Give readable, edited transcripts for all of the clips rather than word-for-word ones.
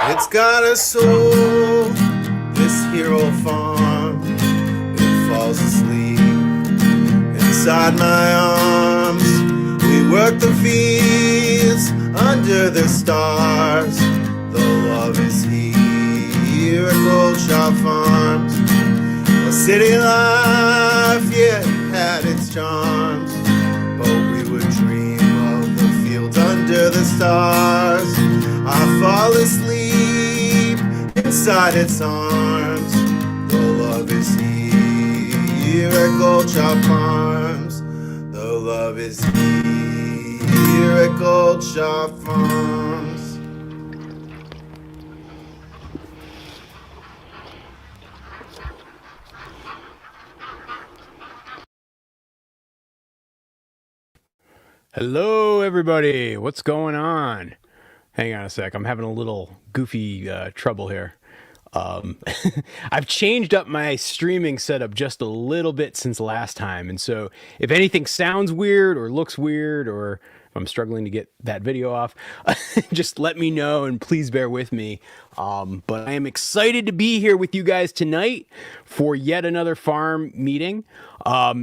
It's got a soul, this hero farm. It falls asleep inside my arms. We work the fields under the stars. The love is here at Gold Shop Farms. The city life, yeah, had its charms, but we would dream of the fields under the stars. I fall asleep inside its arms. The love is here at Gold Shop Farms. The love is here at Gold Shop Farms. Hello, everybody. What's going on? Hang on a sec. I'm having a little goofy trouble here. I've changed up my streaming setup just a little bit since last time. And so if anything sounds weird or looks weird, or if I'm struggling to get that video off, just let me know and please bear with me. But I am excited to be here with you guys tonight for yet another farm meeting.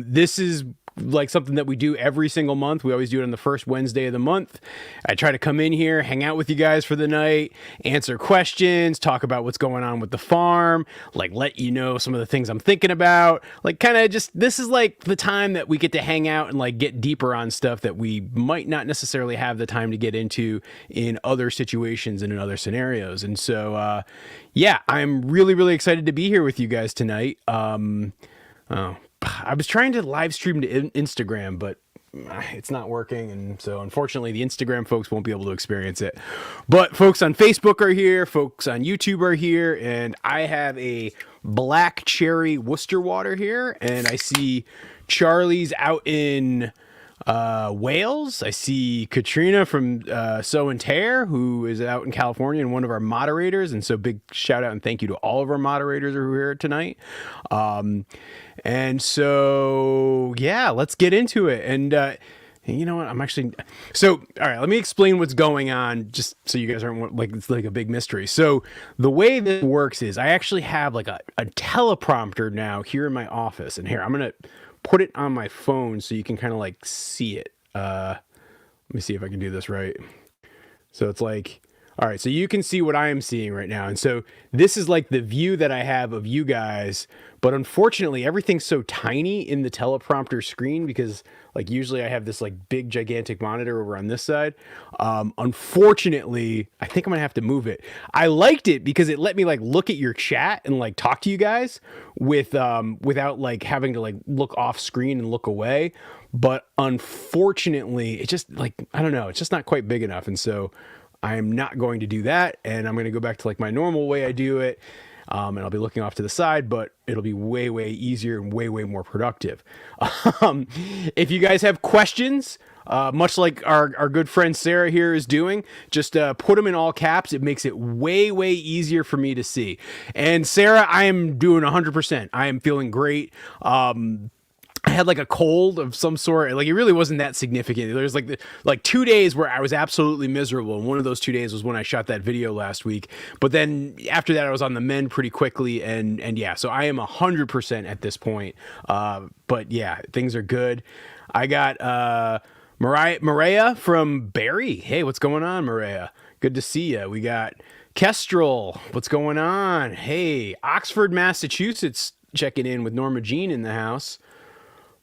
This is like something that we do every single month. We always do it on the first Wednesday of the month. I try to come in here, hang out with you guys for the night, answer questions, talk about what's going on with the farm, like let you know some of the things I'm thinking about, like kind of just, this is like the time that we get to hang out and like get deeper on stuff that we might not necessarily have the time to get into in other situations and in other scenarios. And so, yeah, I'm really, really excited to be here with you guys tonight. I was trying to live stream to Instagram, but it's not working. And so unfortunately the Instagram folks won't be able to experience it, but folks on Facebook are here, folks on YouTube are here, and I have a black cherry Worcester water here. And I see Charlie's out in Wales. I see Katrina from Sow and Tear, who is out in California and one of our moderators. And so big shout out and thank you to all of our moderators who are here tonight. And so, yeah, let's get into it. And you know what? I'm actually, so, all right, let me explain what's going on just so you guys aren't like, it's like a big mystery. So the way this works is I actually have like a teleprompter now here in my office. And here, I'm going to put it on my phone so you can kind of like see it. Let me see if I can do this right. So it's like, all right, so you can see what I am seeing right now. And so this is like the view that I have of you guys, but unfortunately everything's so tiny in the teleprompter screen because like usually I have this like big gigantic monitor over on this side. Unfortunately, I think I'm gonna have to move it. I liked it because it let me like look at your chat and like talk to you guys with without like having to like look off screen and look away. But unfortunately, it just like, I don't know, it's just not quite big enough. And so I am not going to do that, and I'm going to go back to like my normal way I do it, and I'll be looking off to the side, but it'll be way, way easier and way, way more productive. If you guys have questions, much like our good friend Sarah here is doing, just put them in all caps. It makes it way, way easier for me to see. And Sarah, I am doing 100%. I am feeling great. I had like a cold of some sort. Like it really wasn't that significant. There's like 2 days where I was absolutely miserable. And one of those 2 days was when I shot that video last week. But then after that, I was on the mend pretty quickly. And yeah, so I am 100% at this point. But yeah, things are good. I got Maria from Barry. Hey, what's going on, Maria? Good to see you. We got Kestrel. What's going on? Hey, Oxford, Massachusetts, checking in with Norma Jean in the house.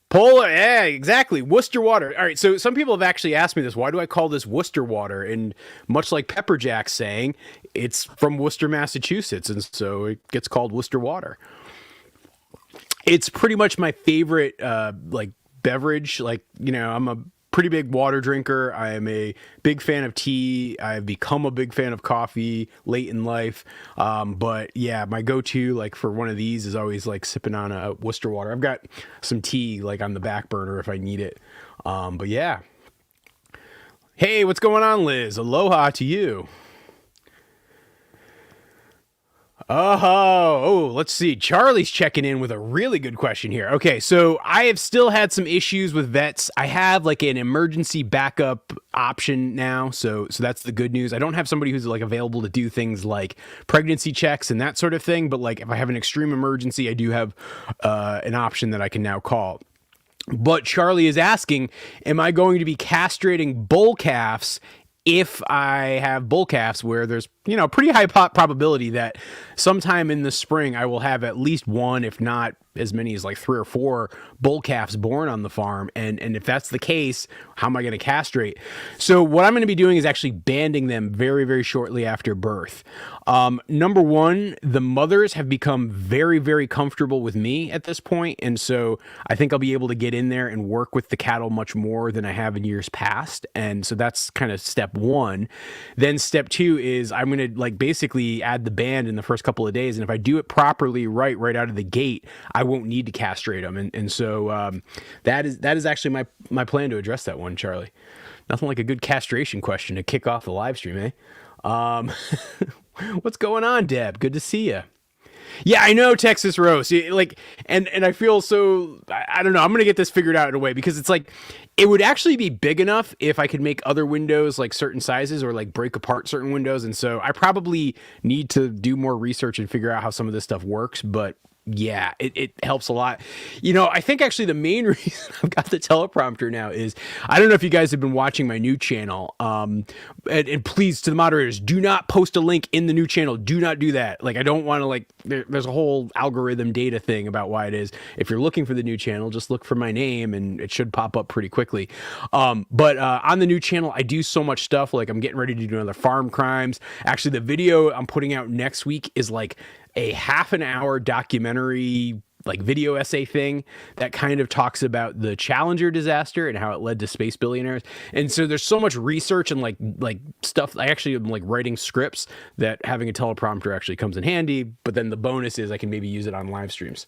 Polar, yeah, exactly. Worcester water. All right, so some people have actually asked me this. Why do I call this Worcester water? And much like Pepper Jack's saying, it's from Worcester, Massachusetts, and so it gets called Worcester water. It's pretty much my favorite like beverage. Like, you know, I'm a pretty big water drinker. I am a big fan of tea. I've become a big fan of coffee late in life. But yeah, my go-to like for one of these is always like sipping on a Worcester water. I've got some tea like on the back burner if I need it. But yeah. Hey, what's going on, Liz? Aloha to you. Let's see. Charlie's checking in with a really good question here. Okay, so I have still had some issues with vets. I have like an emergency backup option now, so that's the good news. I don't have somebody who's like available to do things like pregnancy checks and that sort of thing, but like if I have an extreme emergency, I do have an option that I can now call. But Charlie is asking, am I going to be castrating bull calves if I have bull calves where there's, pretty high probability that sometime in the spring I will have at least one, if not as many as like 3 or 4 bull calves born on the farm. And if that's the case, how am I going to castrate? So what I'm going to be doing is actually banding them very, very shortly after birth. Number one, the mothers have become very, very comfortable with me at this point, and so I think I'll be able to get in there and work with the cattle much more than I have in years past. And so that's kind of step one. Then step two is I'm going to like basically add the band in the first couple of days, and if I do it properly right out of the gate, I won't need to castrate them. And so that is actually my plan to address that one, Charlie. Nothing like a good castration question to kick off the live stream, eh? What's going on, Deb? Good to see you. Yeah, I know, Texas roast. Like, and I feel so. I don't know. I'm gonna get this figured out in a way because it's like it would actually be big enough if I could make other windows like certain sizes or like break apart certain windows. And so I probably need to do more research and figure out how some of this stuff works. But yeah, it helps a lot. I think actually the main reason I've got the teleprompter now is I don't know if you guys have been watching my new channel. And please, to the moderators, do not post a link in the new channel. Do not do that. Like, I don't want to there's a whole algorithm data thing about why it is. If you're looking for the new channel, just look for my name and it should pop up pretty quickly. But on the new channel, I do so much stuff. Like I'm getting ready to do another farm crimes. Actually, the video I'm putting out next week is like a half an hour documentary like video essay thing that kind of talks about the Challenger disaster and how it led to space billionaires. And so there's so much research and like stuff. I actually am like writing scripts that having a teleprompter actually comes in handy. But then the bonus is I can maybe use it on live streams.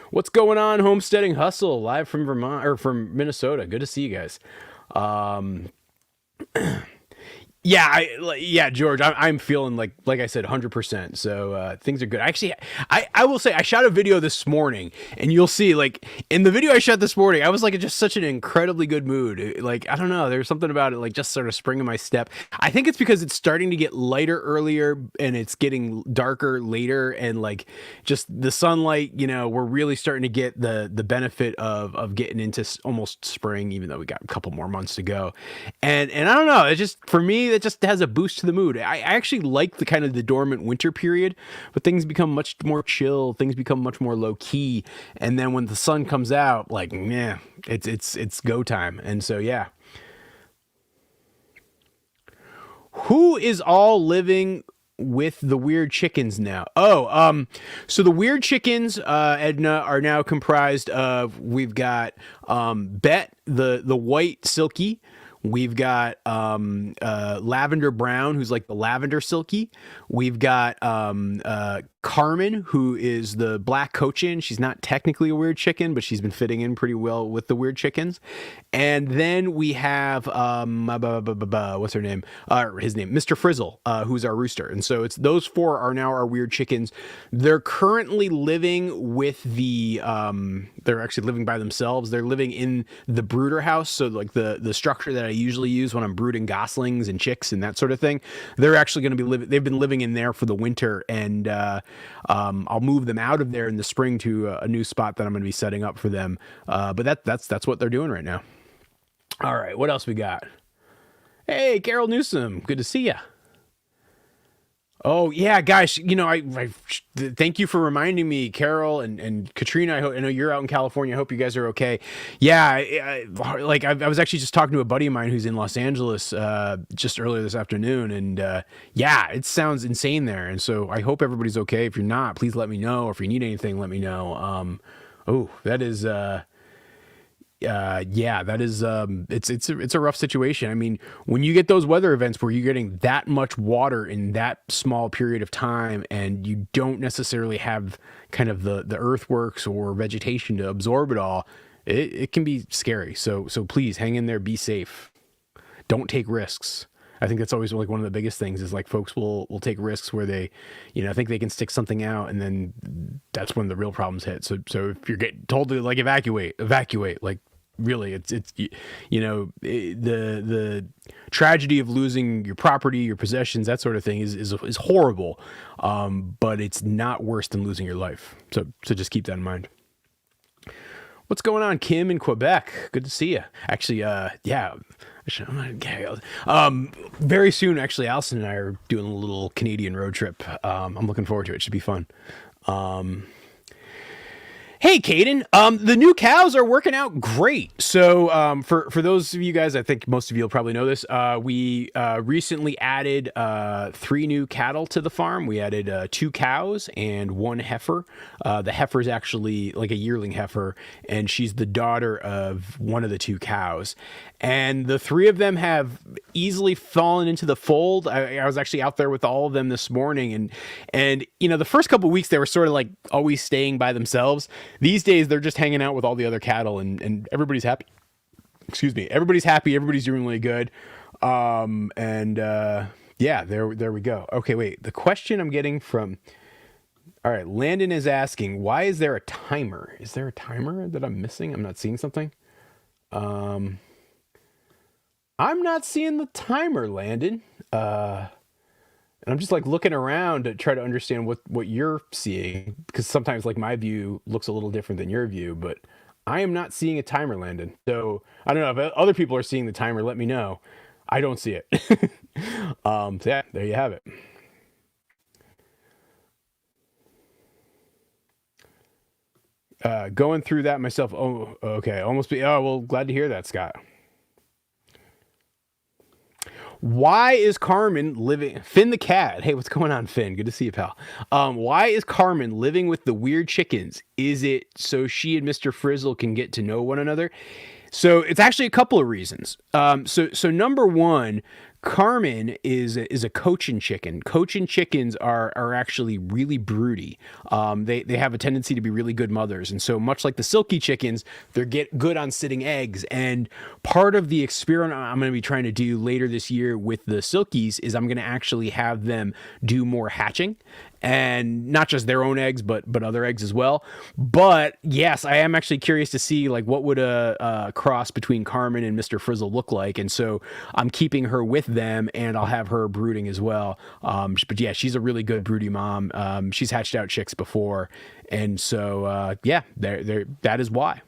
What's going on, Homesteading Hustle, live from Vermont or from Minnesota? Good to see you guys. Yeah, George, I'm feeling like I said, 100%. So things are good. Actually, I will say I shot a video this morning, and you'll see like in the video I shot this morning, I was like in just such an incredibly good mood. Like I don't know, there's something about it like just sort of springing my step. I think it's because it's starting to get lighter earlier and it's getting darker later, and like just the sunlight. We're really starting to get the benefit of getting into almost spring, even though we got a couple more months to go. And I don't know, it just for me. It just has a boost to the mood. I actually like the kind of the dormant winter period, but things become much more chill. Things become much more low key, and then when the sun comes out, like yeah, it's go time. And so yeah, who is all living with the weird chickens now? So the weird chickens, Edna, are now comprised of we've got Bet, the white silky. We've got Lavender Brown, who's like the lavender silky. We've got Carmen, who is the black cochin. She's not technically a weird chicken, but she's been fitting in pretty well with the weird chickens. And then we have what's her name? His name, Mr. Frizzle, who's our rooster. And so it's those 4 are now our weird chickens. They're currently living with the they're actually living by themselves. They're living in the brooder house, so like the structure that I usually use when I'm brooding goslings and chicks and that sort of thing. They're actually going to be living. They've been living in there for the winter, and I'll move them out of there in the spring to a new spot that I'm going to be setting up for them. But that's what they're doing right now. All right, what else we got? Hey, Carol Newsom, good to see ya. Oh yeah, guys. I thank you for reminding me, Carol and Katrina. I know you're out in California. I hope you guys are okay. Yeah, I was actually just talking to a buddy of mine who's in Los Angeles just earlier this afternoon, and yeah, it sounds insane there. And so I hope everybody's okay. If you're not, please let me know. Or if you need anything, let me know. That is. That is it's a rough situation. I mean, when you get those weather events where you're getting that much water in that small period of time and you don't necessarily have kind of the earthworks or vegetation to absorb it all, it can be scary. So please hang in there, be safe. Don't take risks. I think that's always like one of the biggest things is like folks will take risks where they, think they can stick something out, and then that's when the real problems hit. So if you're getting told to like evacuate, like really, the tragedy of losing your property, your possessions, that sort of thing is horrible, but it's not worse than losing your life. So just keep that in mind. What's going on, Kim in Quebec? Good to see you. Actually, yeah. Very soon, actually, Allison and I are doing a little Canadian road trip. I'm looking forward to it. It should be fun. Hey, Caden. The new cows are working out great. So, for those of you guys, I think most of you will probably know this. We recently added 3 new cattle to the farm. We added 2 cows and 1 heifer. The heifer is actually like a yearling heifer, and she's the daughter of one of the 2 cows. And the 3 of them have easily fallen into the fold. I was actually out there with all of them this morning, and the first couple of weeks they were sort of like always staying by themselves. These days they're just hanging out with all the other cattle, and everybody's happy. Excuse me, everybody's happy. Everybody's doing really good. Yeah, there we go. Okay, wait. The question I'm getting from, all right, Landon is asking, why is there a timer? Is there a timer that I'm missing? I'm not seeing something. I'm not seeing the timer, Landon. And I'm just like looking around to try to understand what you're seeing, because sometimes like my view looks a little different than your view, but I am not seeing a timer, Landon. So I don't know if other people are seeing the timer. Let me know. I don't see it. So yeah, there you have it. Going through that myself. Oh, okay. Oh, well, glad to hear that, Scott. Why is Carmen living... Finn the cat. Hey, what's going on, Finn? Good to see you, pal. Why is Carmen living with the weird chickens? Is it so she and Mr. Frizzle can get to know one another? So it's actually a couple of reasons. So number one, Carmen is a cochin chicken. Cochin chickens are actually really broody. They have a tendency to be really good mothers, and so much like the silky chickens, they're good on sitting eggs. And part of the experiment I'm going to be trying to do later this year with the silkies is I'm going to actually have them do more hatching. And not just their own eggs, but other eggs as well. But yes, I am actually curious to see like what would a cross between Carmen and Mr. Frizzle look like. And so I'm keeping her with them, and I'll have her brooding as well. But yeah, she's a really good broody mom. She's hatched out chicks before, and so yeah, that is why.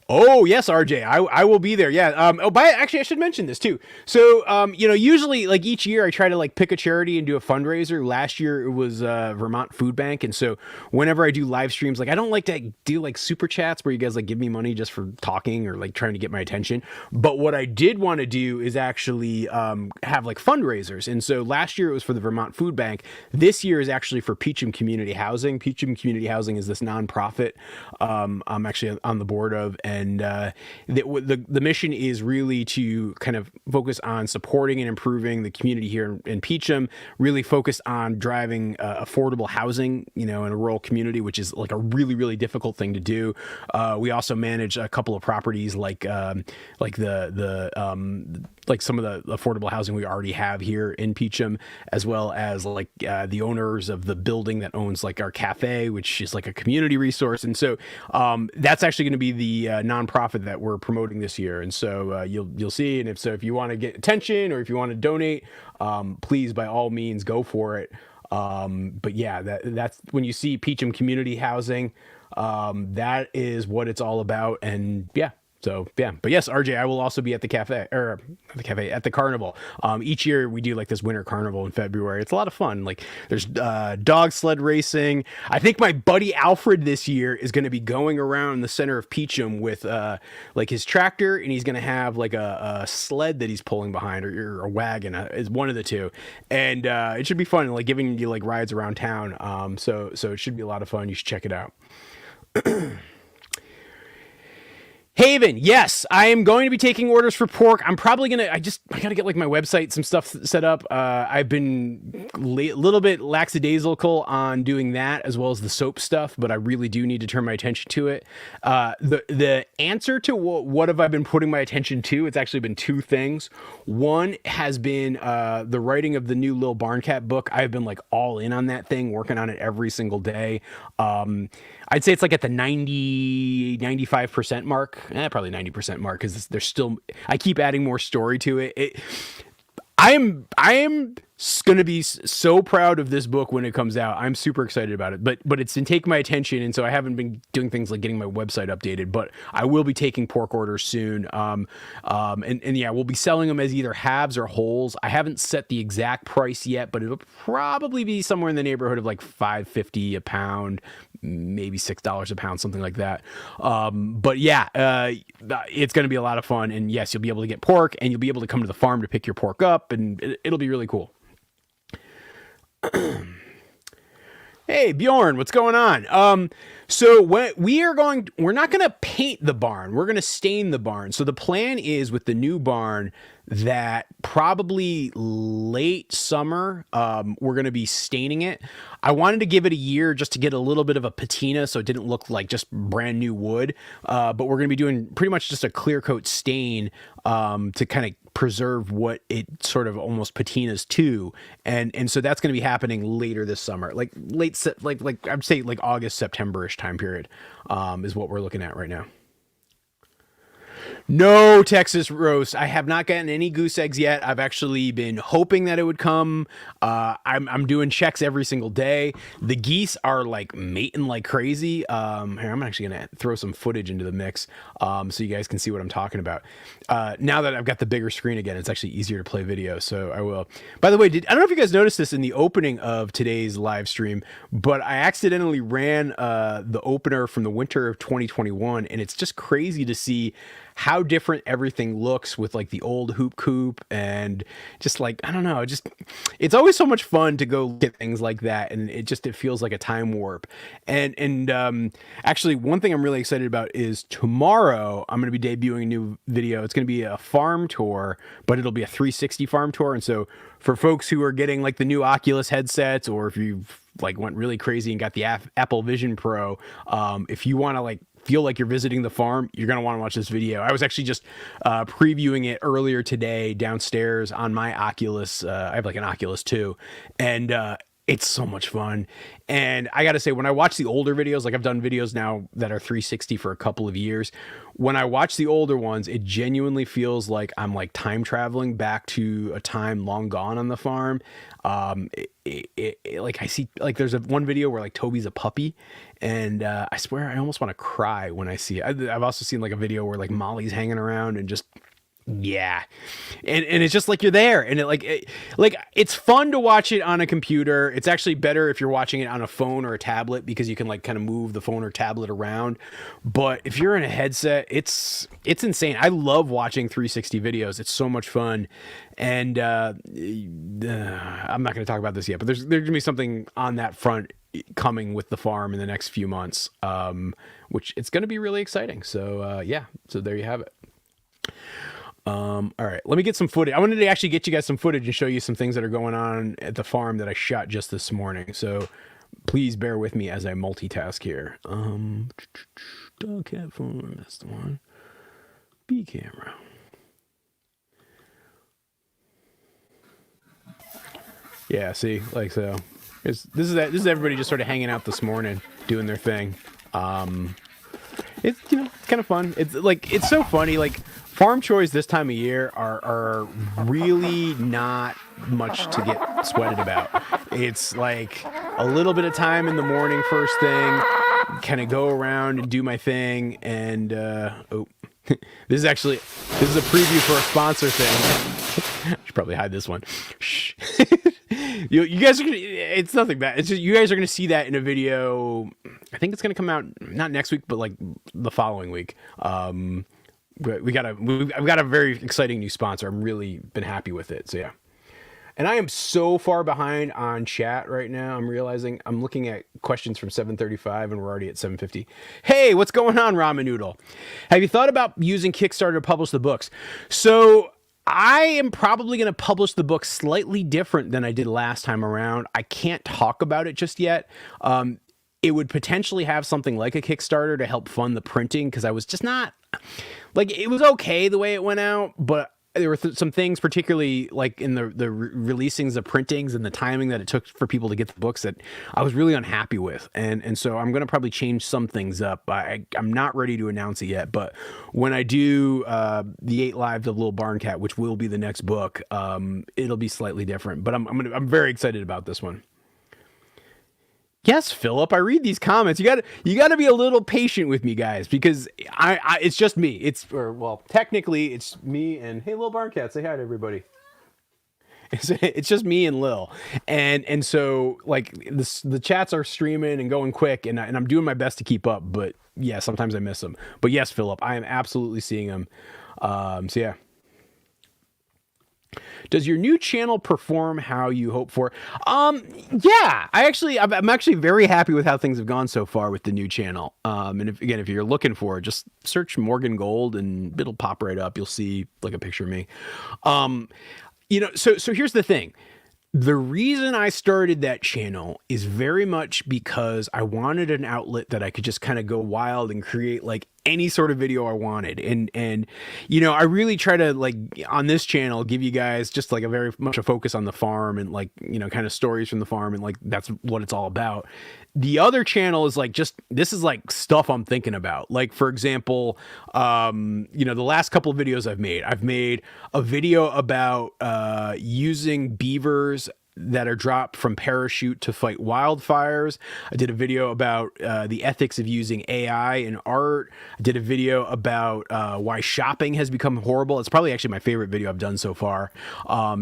Oh yes, RJ, I will be there. Yeah. Actually, I should mention this too. So, usually like each year I try to like pick a charity and do a fundraiser. Last year it was Vermont Food Bank, and so whenever I do live streams, like I don't like to do like super chats where you guys like give me money just for talking or like trying to get my attention. But what I did want to do is actually have like fundraisers. And so last year it was for the Vermont Food Bank. This year is actually for Peacham Community Housing. Peacham Community Housing is this nonprofit I'm actually on the board of. And the mission is really to kind of focus on supporting and improving the community here in Peacham, really focus on driving affordable housing, in a rural community, which is like a really, really difficult thing to do. We also manage a couple of properties like some of the affordable housing we already have here in Peacham, as well as like the owners of the building that owns like our cafe, which is like a community resource. And so that's actually going to be the nonprofit that we're promoting this year. And so you'll see. And if you want to get attention or if you want to donate, please by all means go for it. But yeah, that's when you see Peacham Community Housing, that is what it's all about. And yeah. So yeah, but yes, RJ, I will also be at the cafe, or at the carnival. Each year we do like this winter carnival in February. It's a lot of fun. Like there's dog sled racing. I think my buddy Alfred this year is going to be going around the center of Peacham with like his tractor, and he's going to have like a sled that he's pulling behind, or a wagon, is one of the two. And it should be fun, like giving you like rides around town. So it should be a lot of fun. You should check it out. Haven, yes, I am going to be taking orders for pork. I'm probably gonna. I gotta get like my website, some stuff set up. I've been a little bit lackadaisical on doing that as well as the soap stuff, but I really do need to turn my attention to it. The answer to what have I been putting my attention to? It's actually been two things. One has been the writing of the new Lil Barn Cat book. I've been like all in on that thing, working on it every single day. I'd say it's like at the 95% mark, probably 90% mark, because there's still, I keep adding more story to it. I am going to be so proud of this book when it comes out. I'm super excited about it, but it's been taking my attention, and so I haven't been doing things like getting my website updated. But I will be taking pork orders soon. And yeah, we'll be selling them as either halves or wholes. I haven't set the exact price yet, but it'll probably be somewhere in the neighborhood of like $5.50 a pound, maybe $6 a pound, something like that. But yeah, it's going to be a lot of fun. And yes, you'll be able to get pork, and you'll be able to come to the farm to pick your pork up, and it'll be really cool. Hey Bjorn, what's going on? So we're not going to paint the barn. We're going to stain the barn. So the plan is with the new barn that probably late summer, we're going to be staining it. I wanted to give it a year just to get a little bit of a patina so it didn't look like just brand new wood. But we're going to be doing pretty much just a clear coat stain to kind of preserve what it sort of almost patinas to. And so that's going to be happening later this summer, like like I'd say like August, September-ish time period is what we're looking at right now. No Texas roast. I have not gotten any goose eggs yet. I've actually been hoping that it would come. I'm doing checks every single day. The geese are like mating like crazy. Here, I'm actually going to throw some footage into the mix so you guys can see what I'm talking about. Now that I've got the bigger screen again, it's actually easier to play video, so I will. By the way, I don't know if you guys noticed this in the opening of today's live stream, but I accidentally ran the opener from the winter of 2021, and it's just crazy to see how different everything looks with like the old hoop coop, and just like, I don't know, it's always so much fun to go look at things like that, and it feels like a time warp. And actually one thing I'm really excited about is tomorrow I'm going to be debuting a new video. It's going to be a farm tour, but it'll be a 360 farm tour. And so for folks who are getting like the new Oculus headsets, or if you've like went really crazy and got the Apple Vision Pro, if you want to like feel like you're visiting the farm, you're going to want to watch this video. I was actually just previewing it earlier today downstairs on my Oculus. I have like an Oculus 2, and it's so much fun. And I got to say, when I watch the older videos, like I've done videos now that are 360 for a couple of years, when I watch the older ones, it genuinely feels like I'm like time traveling back to a time long gone on the farm. Like I see, like there's one video where like Toby's a puppy, and I swear I almost want to cry when I see it. I've also seen like a video where like Molly's hanging around, and just, yeah, and it's just like you're there, and it's fun to watch it on a computer. It's actually better if you're watching it on a phone or a tablet, because you can like kind of move the phone or tablet around. But if you're in a headset, it's insane. I love watching 360 videos. It's so much fun. And I'm not going to talk about this yet, but there's going to be something on that front coming with the farm in the next few months, which it's going to be really exciting. So yeah, so there you have it. All right, let me get some footage. I wanted to actually get you guys some footage and show you some things that are going on at the farm that I shot just this morning. So please bear with me as I multitask here. Dog cat farm, that's the one. B camera. Yeah, see, like so. This is everybody just sort of hanging out this morning, doing their thing. It's kind of fun. It's like, it's so funny. Like, farm chores this time of year are really not much to get sweated about. It's like a little bit of time in the morning, first thing, kind of go around and do my thing. And this is a preview for a sponsor thing. I should probably hide this one. Shh. You guys are gonna, it's nothing bad. It's just, you guys are gonna see that in a video. I think it's gonna come out not next week, but like the following week. I've got a very exciting new sponsor. I'm really been happy with it. So yeah. And I am so far behind on chat right now. I'm realizing I'm looking at questions from 7:35 and we're already at 7:50. Hey, what's going on, Ramen Noodle? Have you thought about using Kickstarter to publish the books? So I am probably going to publish the book slightly different than I did last time around. I can't talk about it just yet. It would potentially have something like a Kickstarter to help fund the printing because I was just not like, it was okay the way it went out, but there were some things, particularly like in the releasings of printings and the timing that it took for people to get the books, that I was really unhappy with. And so I'm going to probably change some things up. I'm not ready to announce it yet, but when I do the 8 Lives of Little Barn Cat, which will be the next book, it'll be slightly different. But I'm very excited about this one. Yes, Philip, I read these comments. You got to be a little patient with me, guys, because it's just me. Technically it's me and hey, Lil Barn Cat, say hi to everybody. It's just me and Lil, and so like the chats are streaming and going quick, and I'm doing my best to keep up. But yeah, sometimes I miss them. But yes, Philip, I am absolutely seeing them. So yeah. Does your new channel perform how you hope for? Yeah, I'm actually very happy with how things have gone so far with the new channel. And if you're looking for it, just search Morgan Gold and it'll pop right up. You'll see like a picture of me. So here's the thing. The reason I started that channel is very much because I wanted an outlet that I could just kind of go wild and create like any sort of video I wanted. And I really try to, like, on this channel, give you guys just like a very much a focus on the farm and like, kind of stories from the farm. And like, that's what it's all about. The other channel is like, this is like stuff I'm thinking about. Like, for example, the last couple of videos I've made a video about using beavers that are dropped from parachute to fight wildfires. I did a video about the ethics of using AI in art. I did a video about why shopping has become horrible. It's probably actually my favorite video I've done so far.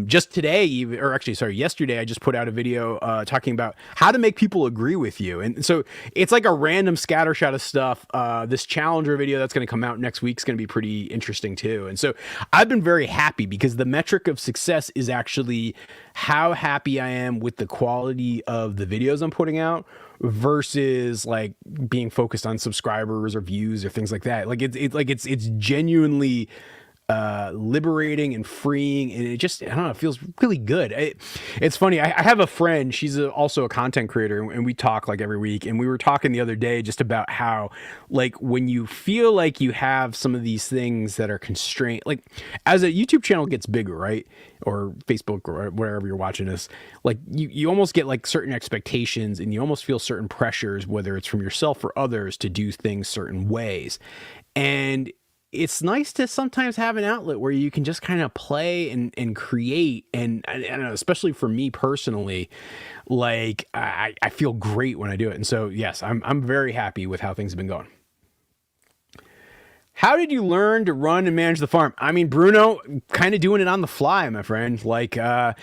Just today, yesterday, I just put out a video talking about how to make people agree with you. And so it's like a random scattershot of stuff. This Challenger video that's going to come out next week is going to be pretty interesting too. And so I've been very happy because the metric of success is actually how happy I am with the quality of the videos I'm putting out versus like being focused on subscribers or views or things like that. Like it's genuinely liberating and freeing, and it feels really good. It's funny. I have a friend, she's also a content creator, and we talk like every week, and we were talking the other day just about how, like, when you feel like you have some of these things that are constrained, like as a YouTube channel gets bigger, right? Or Facebook or wherever you're watching this, like you almost get like certain expectations, and you almost feel certain pressures, whether it's from yourself or others, to do things certain ways. And it's nice to sometimes have an outlet where you can just kind of play and create. And I don't know, especially for me personally, like I feel great when I do it. And so, yes, I'm very happy with how things have been going. How did you learn to run and manage the farm? I mean, Bruno, kind of doing it on the fly, my friend. Like, I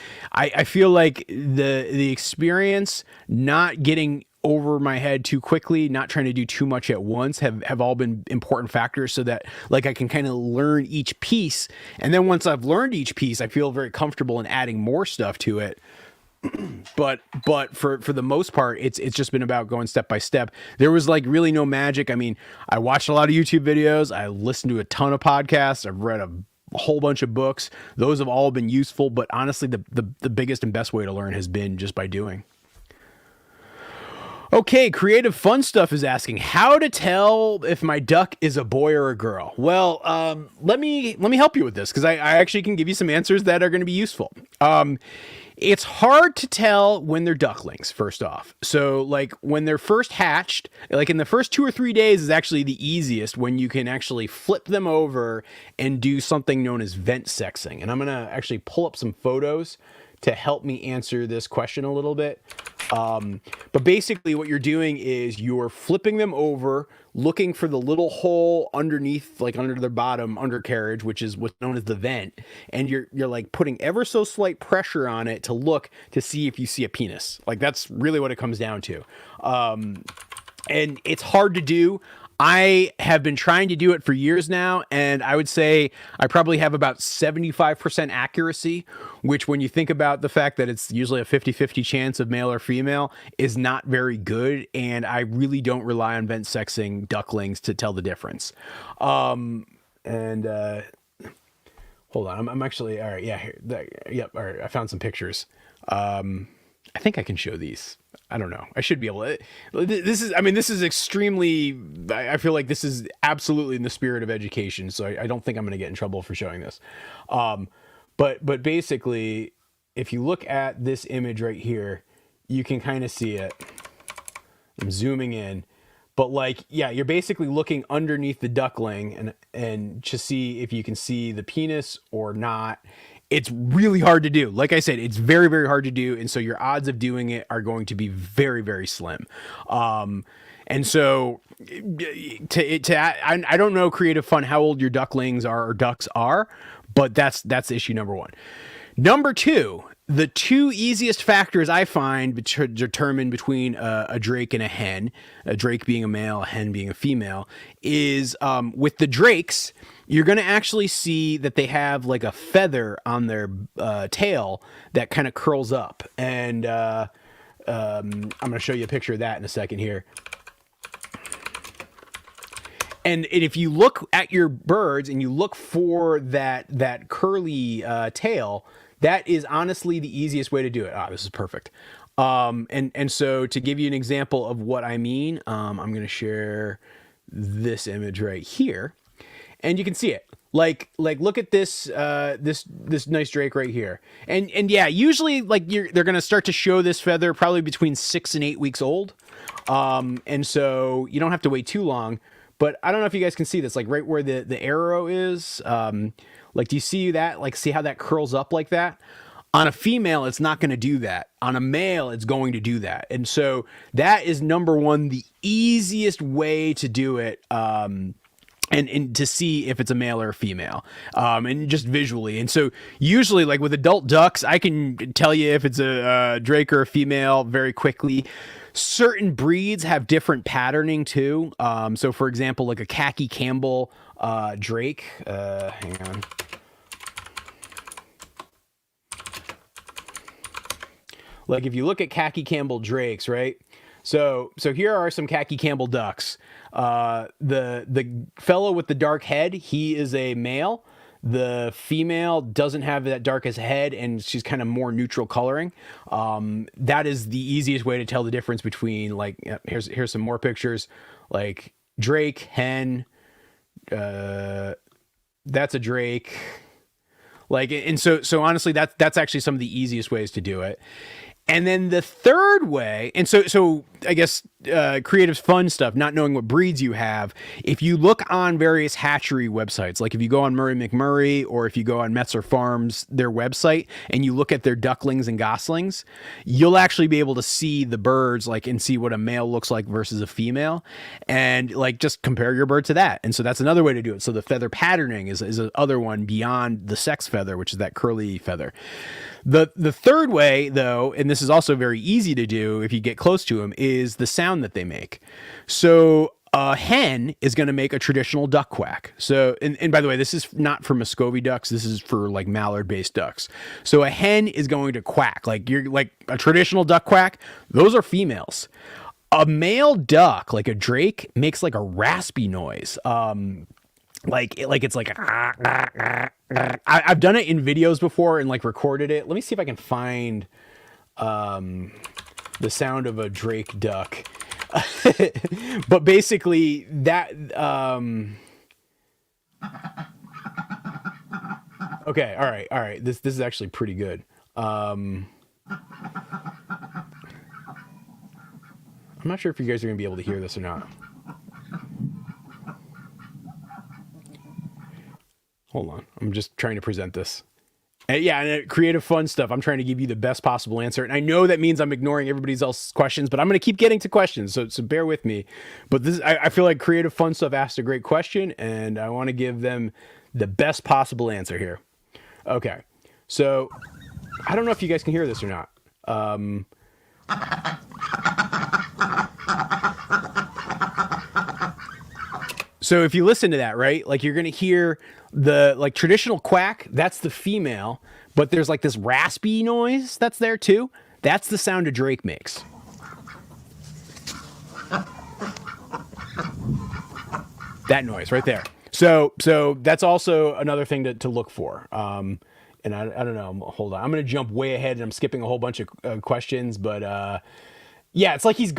feel like the experience, not getting over my head too quickly, not trying to do too much at once, have all been important factors, so that like I can kind of learn each piece. And then once I've learned each piece, I feel very comfortable in adding more stuff to it. But for the most part, it's just been about going step by step. There was like really no magic. I mean, I watched a lot of YouTube videos. I listened to a ton of podcasts. I've read a whole bunch of books. Those have all been useful. But honestly, the biggest and best way to learn has been just by doing. Okay, Creative Fun Stuff is asking how to tell if my duck is a boy or a girl. Well, let me help you with this, because I actually can give you some answers that are going to be useful. It's hard to tell when they're ducklings, first off. So like when they're first hatched, like in the first 2 or 3 days is actually the easiest, when you can actually flip them over and do something known as vent sexing. And I'm going to actually pull up some photos to help me answer this question a little bit. But basically what you're doing is you're flipping them over, looking for the little hole underneath, like under their bottom undercarriage, which is what's known as the vent. And you're like putting ever so slight pressure on it to look to see if you see a penis. Like that's really what it comes down to. And it's hard to do. I have been trying to do it for years now, and I would say I probably have about 75% accuracy, which, when you think about the fact that it's usually a 50-50 chance of male or female, is not very good, and I really don't rely on vent sexing ducklings to tell the difference. And hold on, I'm actually, all right, yeah, yep, all right, I found some pictures. I think I can show these. I don't know. I should be able to. This is, I mean, this is extremely, I feel like this is absolutely in the spirit of education. So I don't think I'm going to get in trouble for showing this. But basically, if you look at this image right here, you can kind of see it. I'm zooming in. But like, yeah, you're basically looking underneath the duckling and to see if you can see the penis or not. It's really hard to do. Like I said, it's very, very hard to do. And so your odds of doing it are going to be very, very slim. And so I don't know, Creative Fun, how old your ducklings are or ducks are, but that's issue number one. Number two, the two easiest factors I find to determine between a drake and a hen, a drake being a male, a hen being a female, is with the drakes, you're going to actually see that they have like a feather on their tail that kind of curls up. And I'm going to show you a picture of that in a second here. And if you look at your birds and you look for that curly tail, that is honestly the easiest way to do it. Ah, this is perfect. And so to give you an example of what I mean, I'm going to share this image right here, and you can see it. Like look at this this nice drake right here. And yeah, usually like they're going to start to show this feather probably between 6 and 8 weeks old. And so you don't have to wait too long. But I don't know if you guys can see this, like right where the arrow is. Like, do you see that? Like, see how that curls up like that? On a female, it's not going to do that. On a male, it's going to do that. And so that is number one, the easiest way to do it. And to see if it's a male or a female, and just visually. And so usually, like with adult ducks, I can tell you if it's a drake or a female very quickly. Certain breeds have different patterning too. So for example, like a khaki Campbell drake. Hang on. Like if you look at khaki Campbell drakes, right? So here are some khaki Campbell ducks. The fellow with the dark head, he is a male. The female doesn't have that dark as head, and she's kind of more neutral coloring. That is the easiest way to tell the difference between, like, here's some more pictures, like drake, hen, that's a drake. Like, and so honestly, that's actually some of the easiest ways to do it. And then the third way, and so I guess creative's fun stuff, not knowing what breeds you have. If you look on various hatchery websites, like if you go on Murray McMurray or if you go on Metzer Farms, their website, and you look at their ducklings and goslings, you'll actually be able to see the birds, like, and see what a male looks like versus a female, and like just compare your bird to that. And so that's another way to do it. So the feather patterning is another one beyond the sex feather, which is that curly feather. The third way, though, and this is also very easy to do if you get close to them, is the sound that they make. So a hen is going to make a traditional duck quack. So, and by the way, this is not for Muscovy ducks. This is for like mallard-based ducks. So a hen is going to quack like a traditional duck quack. Those are females. A male duck, like a drake, makes like a raspy noise. Like it's like I've done it in videos before and like recorded it. Let me see if I can find the sound of a drake duck. But basically that okay, all right. This is actually pretty good. I'm not sure if you guys are gonna be able to hear this or not. Hold on. I'm just trying to present this. And yeah, and creative fun stuff. I'm trying to give you the best possible answer. And I know that means I'm ignoring everybody else's questions, but I'm going to keep getting to questions. So bear with me. But this, I feel like creative fun stuff asked a great question, and I want to give them the best possible answer here. Okay. So I don't know if you guys can hear this or not. So if you listen to that, right, like you're gonna hear the like traditional quack. That's the female, but there's like this raspy noise that's there too. That's the sound a drake makes. That noise right there. So that's also another thing to look for. And I don't know. Hold on. I'm going to jump way ahead and I'm skipping a whole bunch of questions, but yeah, it's like he's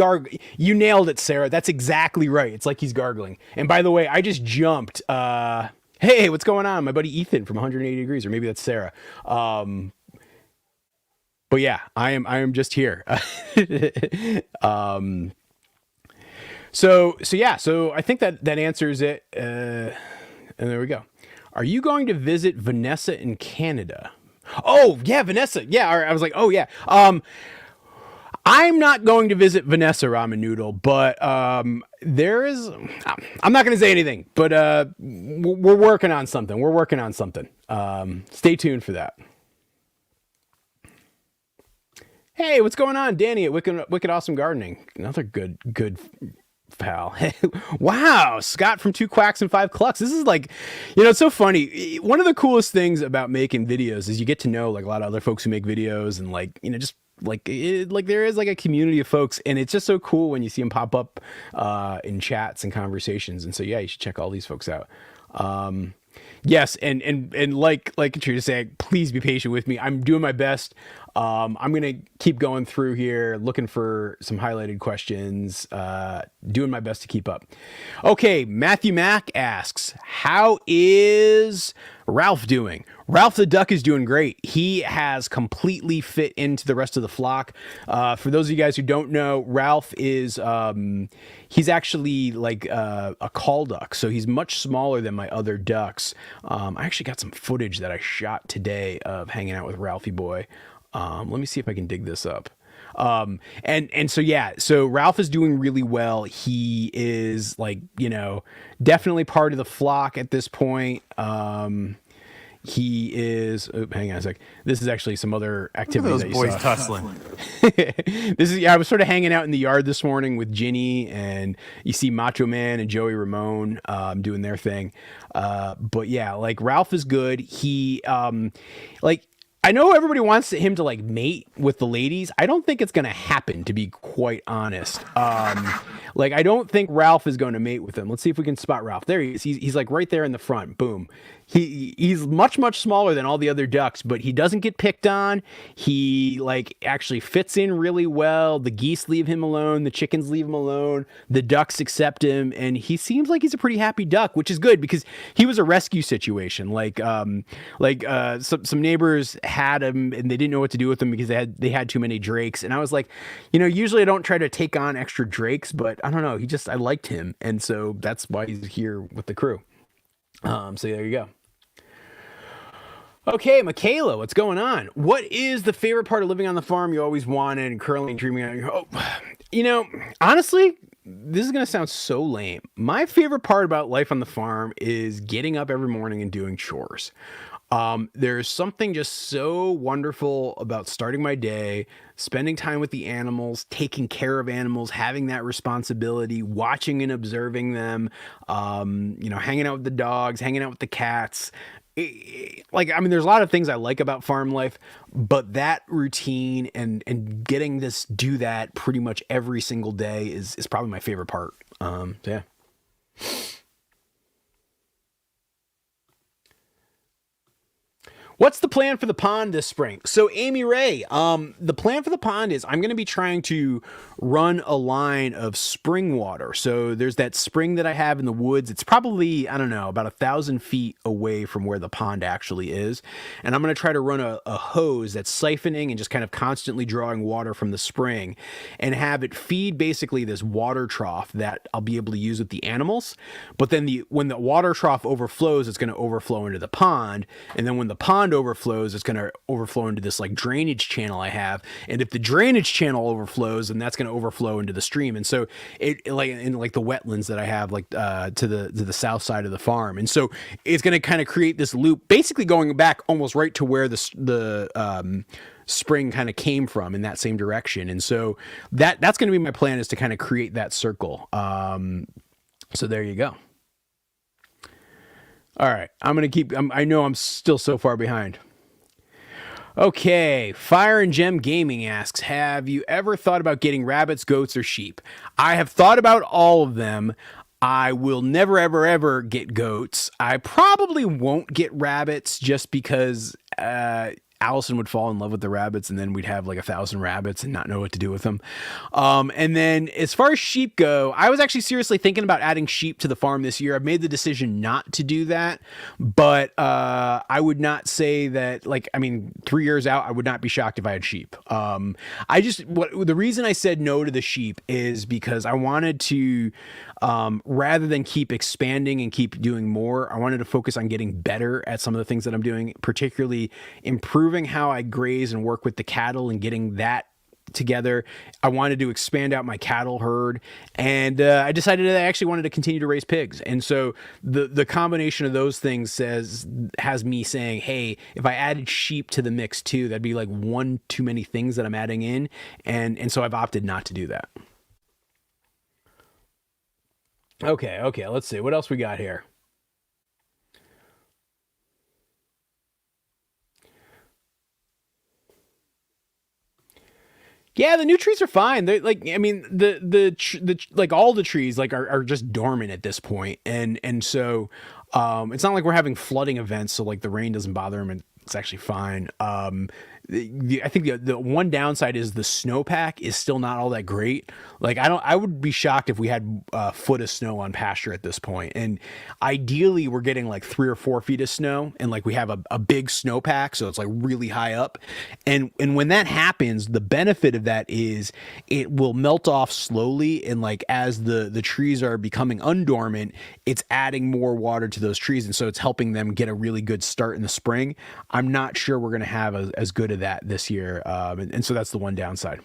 You nailed it, Sarah. That's exactly right. It's like he's gargling. And by the way, I just jumped. Hey, what's going on? My buddy Ethan from 180 Degrees, or maybe that's Sarah. But yeah, I am just here. So yeah, so I think that answers it. And there we go. Are you going to visit Vanessa in Canada? Oh yeah, Vanessa. Yeah, I was like, oh yeah. I'm not going to visit Vanessa Ramen Noodle, but there is. I'm not going to say anything, but we're working on something. We're working on something. Stay tuned for that. Hey, what's going on, Danny at Wicked Awesome Gardening? Another good pal. Wow, Scott from 2 Quacks and 5 Clucks. This is like, it's so funny. One of the coolest things about making videos is you get to know like a lot of other folks who make videos, and like, just like there is like a community of folks, and it's just so cool when you see them pop up in chats and conversations. And so yeah, you should check all these folks out. Yes, and like Katrina said, please be patient with me. I'm doing my best. I'm gonna keep going through here, looking for some highlighted questions, doing my best to keep up. Okay, Matthew Mack asks, how is Ralph doing? Ralph the duck is doing great. He has completely fit into the rest of the flock. For those of you guys who don't know, Ralph is he's actually like a call duck, so he's much smaller than my other ducks. I actually got some footage that I shot today of hanging out with Ralphie boy. Let me see if I can dig this up. And so, yeah, so Ralph is doing really well. He is like, definitely part of the flock at this point. He is, hang on a sec. This is actually some other activity that you boys saw. Tussling. I was sort of hanging out in the yard this morning with Ginny, and you see Macho Man and Joey Ramone, doing their thing. But yeah, like Ralph is good. He, I know everybody wants him to like mate with the ladies. I don't think it's going to happen, to be quite honest. I don't think Ralph is going to mate with him. Let's see if we can spot Ralph. There he is. He's like right there in the front. Boom. He's much smaller than all the other ducks, but he doesn't get picked on. He like actually fits in really well. The geese leave him alone. The chickens leave him alone. The ducks accept him, and he seems like he's a pretty happy duck, which is good because he was a rescue situation. Some neighbors had him and they didn't know what to do with him because they had too many drakes. And I was like, usually I don't try to take on extra drakes, but I don't know. I liked him, and so that's why he's here with the crew. So there you go. Okay, Michaela, what's going on? What is the favorite part of living on the farm you always wanted and currently dreaming of? Honestly, this is going to sound so lame. My favorite part about life on the farm is getting up every morning and doing chores. There's something just so wonderful about starting my day, spending time with the animals, taking care of animals, having that responsibility, watching and observing them, hanging out with the dogs, hanging out with the cats. There's a lot of things I like about farm life, but that routine and getting do that pretty much every single day is probably my favorite part. So yeah. What's the plan for the pond this spring? So Amy Ray, the plan for the pond is I'm going to be trying to run a line of spring water. So there's that spring that I have in the woods. It's probably, I don't know, about 1,000 feet away from where the pond actually is. And I'm going to try to run a hose that's siphoning and just kind of constantly drawing water from the spring and have it feed basically this water trough that I'll be able to use with the animals. But then when the water trough overflows, it's going to overflow into the pond. And then when the pond overflows, it's going to overflow into this like drainage channel I have, and if the drainage channel overflows, then that's going to overflow into the stream. And so it like in like the wetlands that I have like to the south side of the farm, and so it's going to kind of create this loop, basically going back almost right to where the spring kind of came from in that same direction. And so that's going to be my plan, is to kind of create that circle. So there you go. All right, I'm gonna keep. I know I'm still so far behind. Okay, Fire and Gem Gaming asks, have you ever thought about getting rabbits, goats, or sheep? I have thought about all of them. I will never, ever, ever get goats. I probably won't get rabbits just because Allison would fall in love with the rabbits, and then we'd have like 1,000 rabbits and not know what to do with them. And then as far as sheep go, I was actually seriously thinking about adding sheep to the farm this year. I've made the decision not to do that, but I would not say that, like, I mean, 3 years out, I would not be shocked if I had sheep. The reason I said no to the sheep is because I wanted to, rather than keep expanding and keep doing more, I wanted to focus on getting better at some of the things that I'm doing, particularly improving how I graze and work with the cattle and getting that together. I wanted to expand out my cattle herd, and I decided that I actually wanted to continue to raise pigs. And so the combination of those things has me saying, hey, if I added sheep to the mix too, that'd be like one too many things that I'm adding in, and so I've opted not to do that. Okay, let's see what else we got here. Yeah, the new trees are fine. They're like, I mean, like all the trees like are just dormant at this point, and so it's not like we're having flooding events, so like the rain doesn't bother them, and it's actually fine. I think the one downside is the snowpack is still not all that great. Like I would be shocked if we had a foot of snow on pasture at this point. And ideally we're getting like 3 or 4 feet of snow, and like we have a big snowpack, so it's like really high up. And when that happens, the benefit of that is it will melt off slowly, and like as the trees are becoming undormant, it's adding more water to those trees, and so it's helping them get a really good start in the spring. I'm not sure we're going to have as good of that this year, and so that's the one downside.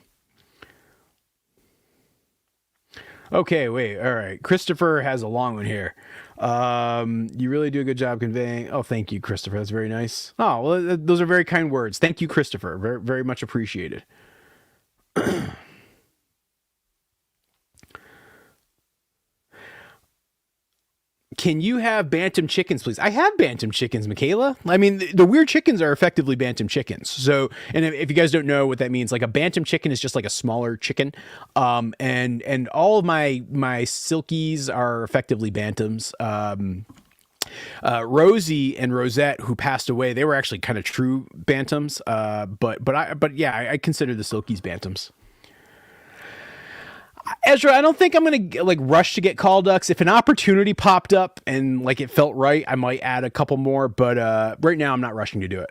Okay, wait, all right. Christopher has a long one here. You really do a good job conveying. Oh, thank you, Christopher. That's very nice. Oh, well, those are very kind words. Thank you, Christopher. Very, very much appreciated. Can you have bantam chickens, please? I have bantam chickens, Michaela. I mean, the weird chickens are effectively bantam chickens. So, and if you guys don't know what that means, like a bantam chicken is just like a smaller chicken. And all of my silkies are effectively bantams. Rosie and Rosette, who passed away, they were actually kind of true bantams. But yeah, I consider the silkies bantams. Ezra, I don't think I'm gonna like rush to get call ducks. If an opportunity popped up and like it felt right, I might add a couple more. But right now, I'm not rushing to do it.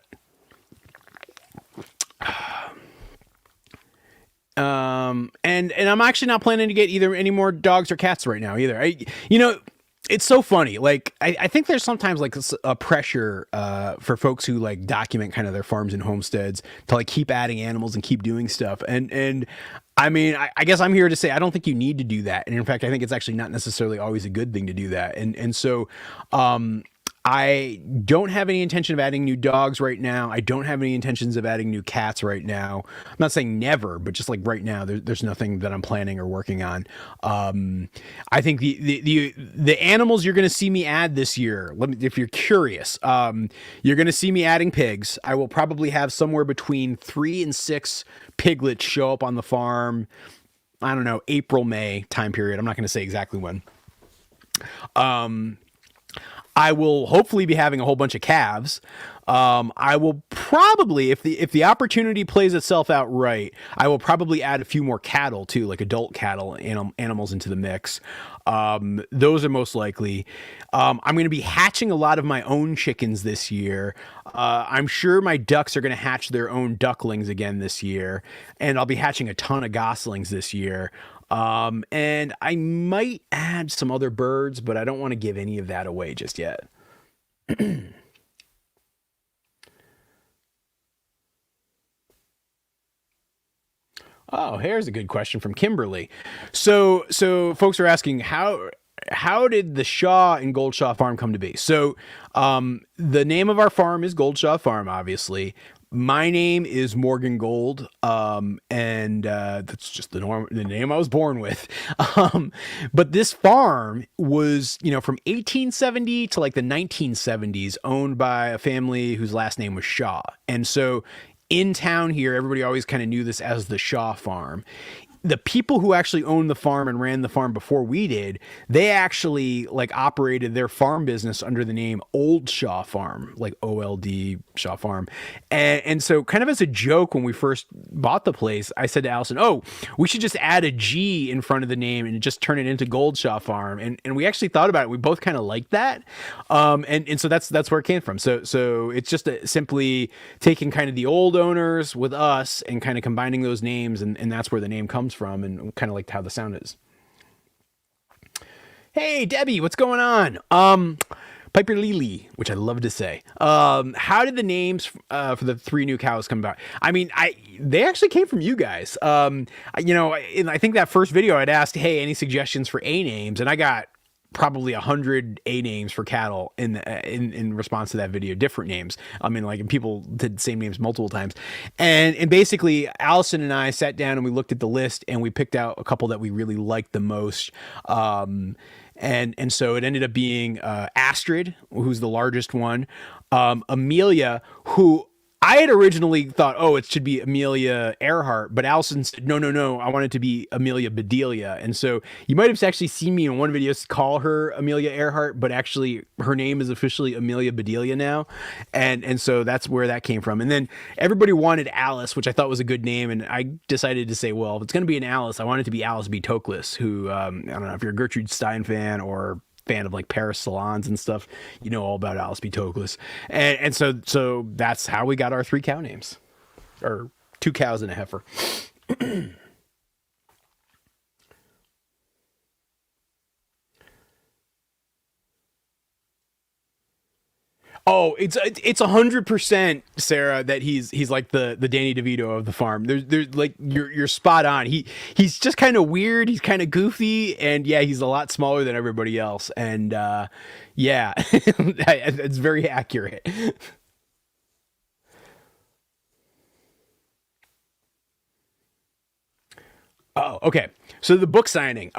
And I'm actually not planning to get either any more dogs or cats right now either. It's so funny. Like I think there's sometimes like a pressure for folks who like document kind of their farms and homesteads to like keep adding animals and keep doing stuff. And I mean, I guess I'm here to say I don't think you need to do that. And in fact, I think it's actually not necessarily always a good thing to do that. And so I don't have any intention of adding new dogs right now. I don't have any intentions of adding new cats right now. I'm not saying never, but just like right now, there's nothing that I'm planning or working on. I think the animals you're going to see me add this year, if you're curious, you're going to see me adding pigs. I will probably have somewhere between 3 and 6 piglets show up on the farm. I don't know, April, May time period. I'm not going to say exactly when. I will hopefully be having a whole bunch of calves. I will probably, if the opportunity plays itself out right, I will probably add a few more cattle too, like adult cattle, animals into the mix. Those are most likely. I'm going to be hatching a lot of my own chickens this year. I'm sure my ducks are going to hatch their own ducklings again this year, and I'll be hatching a ton of goslings this year. And I might add some other birds, but I don't want to give any of that away just yet. Oh, here's a good question from Kimberly. So folks are asking how did the Shaw and Goldshaw farm come to be? So, the name of our farm is Goldshaw Farm, obviously. My name is Morgan Gold, and that's just the name I was born with. Um, but this farm was, from 1870 to like the 1970s, owned by a family whose last name was Shaw. And so in town here, everybody always kind of knew this as the Shaw Farm. The people who actually owned the farm and ran the farm before we did, they actually like operated their farm business under the name Old Shaw Farm, like OLD Shaw Farm. And so kind of as a joke, when we first bought the place, I said to Allison, oh, we should just add a G in front of the name and just turn it into Gold Shaw Farm. And we actually thought about it. We both kind of liked that. And so that's where it came from. So it's just simply taking kind of the old owners with us and kind of combining those names. And that's where the name comes from, and kind of like how the sound is. Hey Debbie, what's going on? Piper Lily, which I love to say. How did the names for the three new cows come about? I mean, they actually came from you guys. I think that first video I'd asked, hey, any suggestions for A names, and I got probably 100 A names for cattle in response to that video, different names. I mean, like, people did the same names multiple times. And basically Allison and I sat down and we looked at the list and we picked out a couple that we really liked the most. And so it ended up being Astrid, who's the largest one, Amelia, who I had originally thought, oh, it should be Amelia Earhart, but Allison said, no, I want it to be Amelia Bedelia. And so you might have actually seen me in one video call her Amelia Earhart, but actually her name is officially Amelia Bedelia now. And so that's where that came from. And then everybody wanted Alice, which I thought was a good name. And I decided to say, well, if it's going to be an Alice, I want it to be Alice B. Toklas, who, I don't know if you're a Gertrude Stein fan or fan of like Paris salons and stuff, you know all about Alice B. Toklas. And so that's how we got our three cow names, or two cows and a heifer. Oh, it's 100%, Sarah, that he's like the Danny DeVito of the farm. There's like you're spot on. He's just kind of weird. He's kind of goofy, and yeah, he's a lot smaller than everybody else. And yeah, it's very accurate. Oh, okay. So the book signing.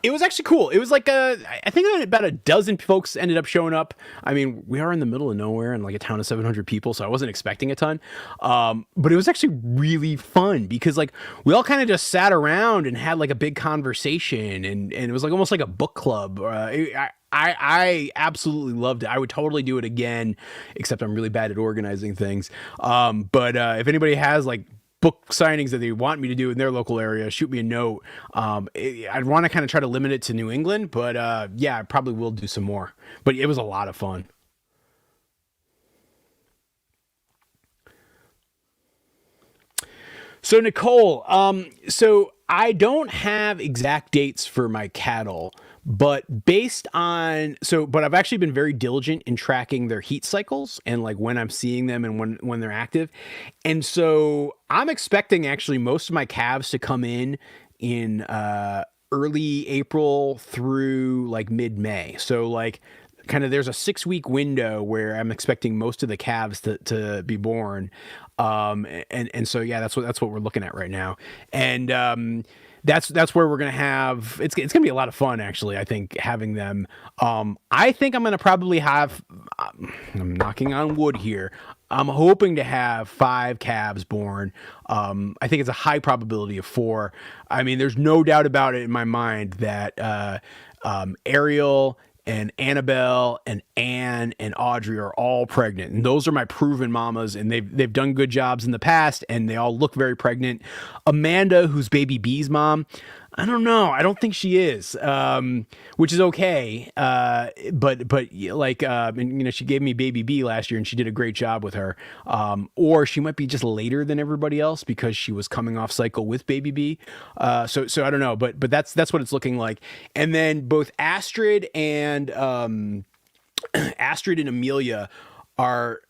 It was actually cool. It was like I think about a dozen folks ended up showing up. I mean, we are in the middle of nowhere in like a town of 700 people, so I wasn't expecting a ton. But it was actually really fun because like we all kind of just sat around and had like a big conversation, and it was like almost like a book club. I absolutely loved it. I would totally do it again, except I'm really bad at organizing things. But if anybody has like book signings that they want me to do in their local area, shoot me a note. I'd want to kind of try to limit it to New England, but yeah, I probably will do some more. But it was a lot of fun. So Nicole, so I don't have exact dates for my cattle, but but I've actually been very diligent in tracking their heat cycles and like when I'm seeing them and when they're active. And so I'm expecting actually most of my calves to come in early April through like mid-May. So like kind of there's a 6 week window where I'm expecting most of the calves to be born. And so, yeah, that's what we're looking at right now. And, that's where we're going to have, it's going to be a lot of fun, actually, I think, having them. I think I'm going to probably have, I'm knocking on wood here. I'm hoping to have 5 calves born. I think it's a high probability of 4. I mean, there's no doubt about it in my mind that, Ariel and Annabelle and Anne and Audrey are all pregnant, and those are my proven mamas, and they've done good jobs in the past, and they all look very pregnant. Amanda, who's Baby B's mom, I don't know. I don't think she is, which is okay. But like, and, she gave me Baby B last year and she did a great job with her. Or she might be just later than everybody else because she was coming off cycle with Baby B. So I don't know, but that's what it's looking like. And then both Astrid and, Astrid and Amelia are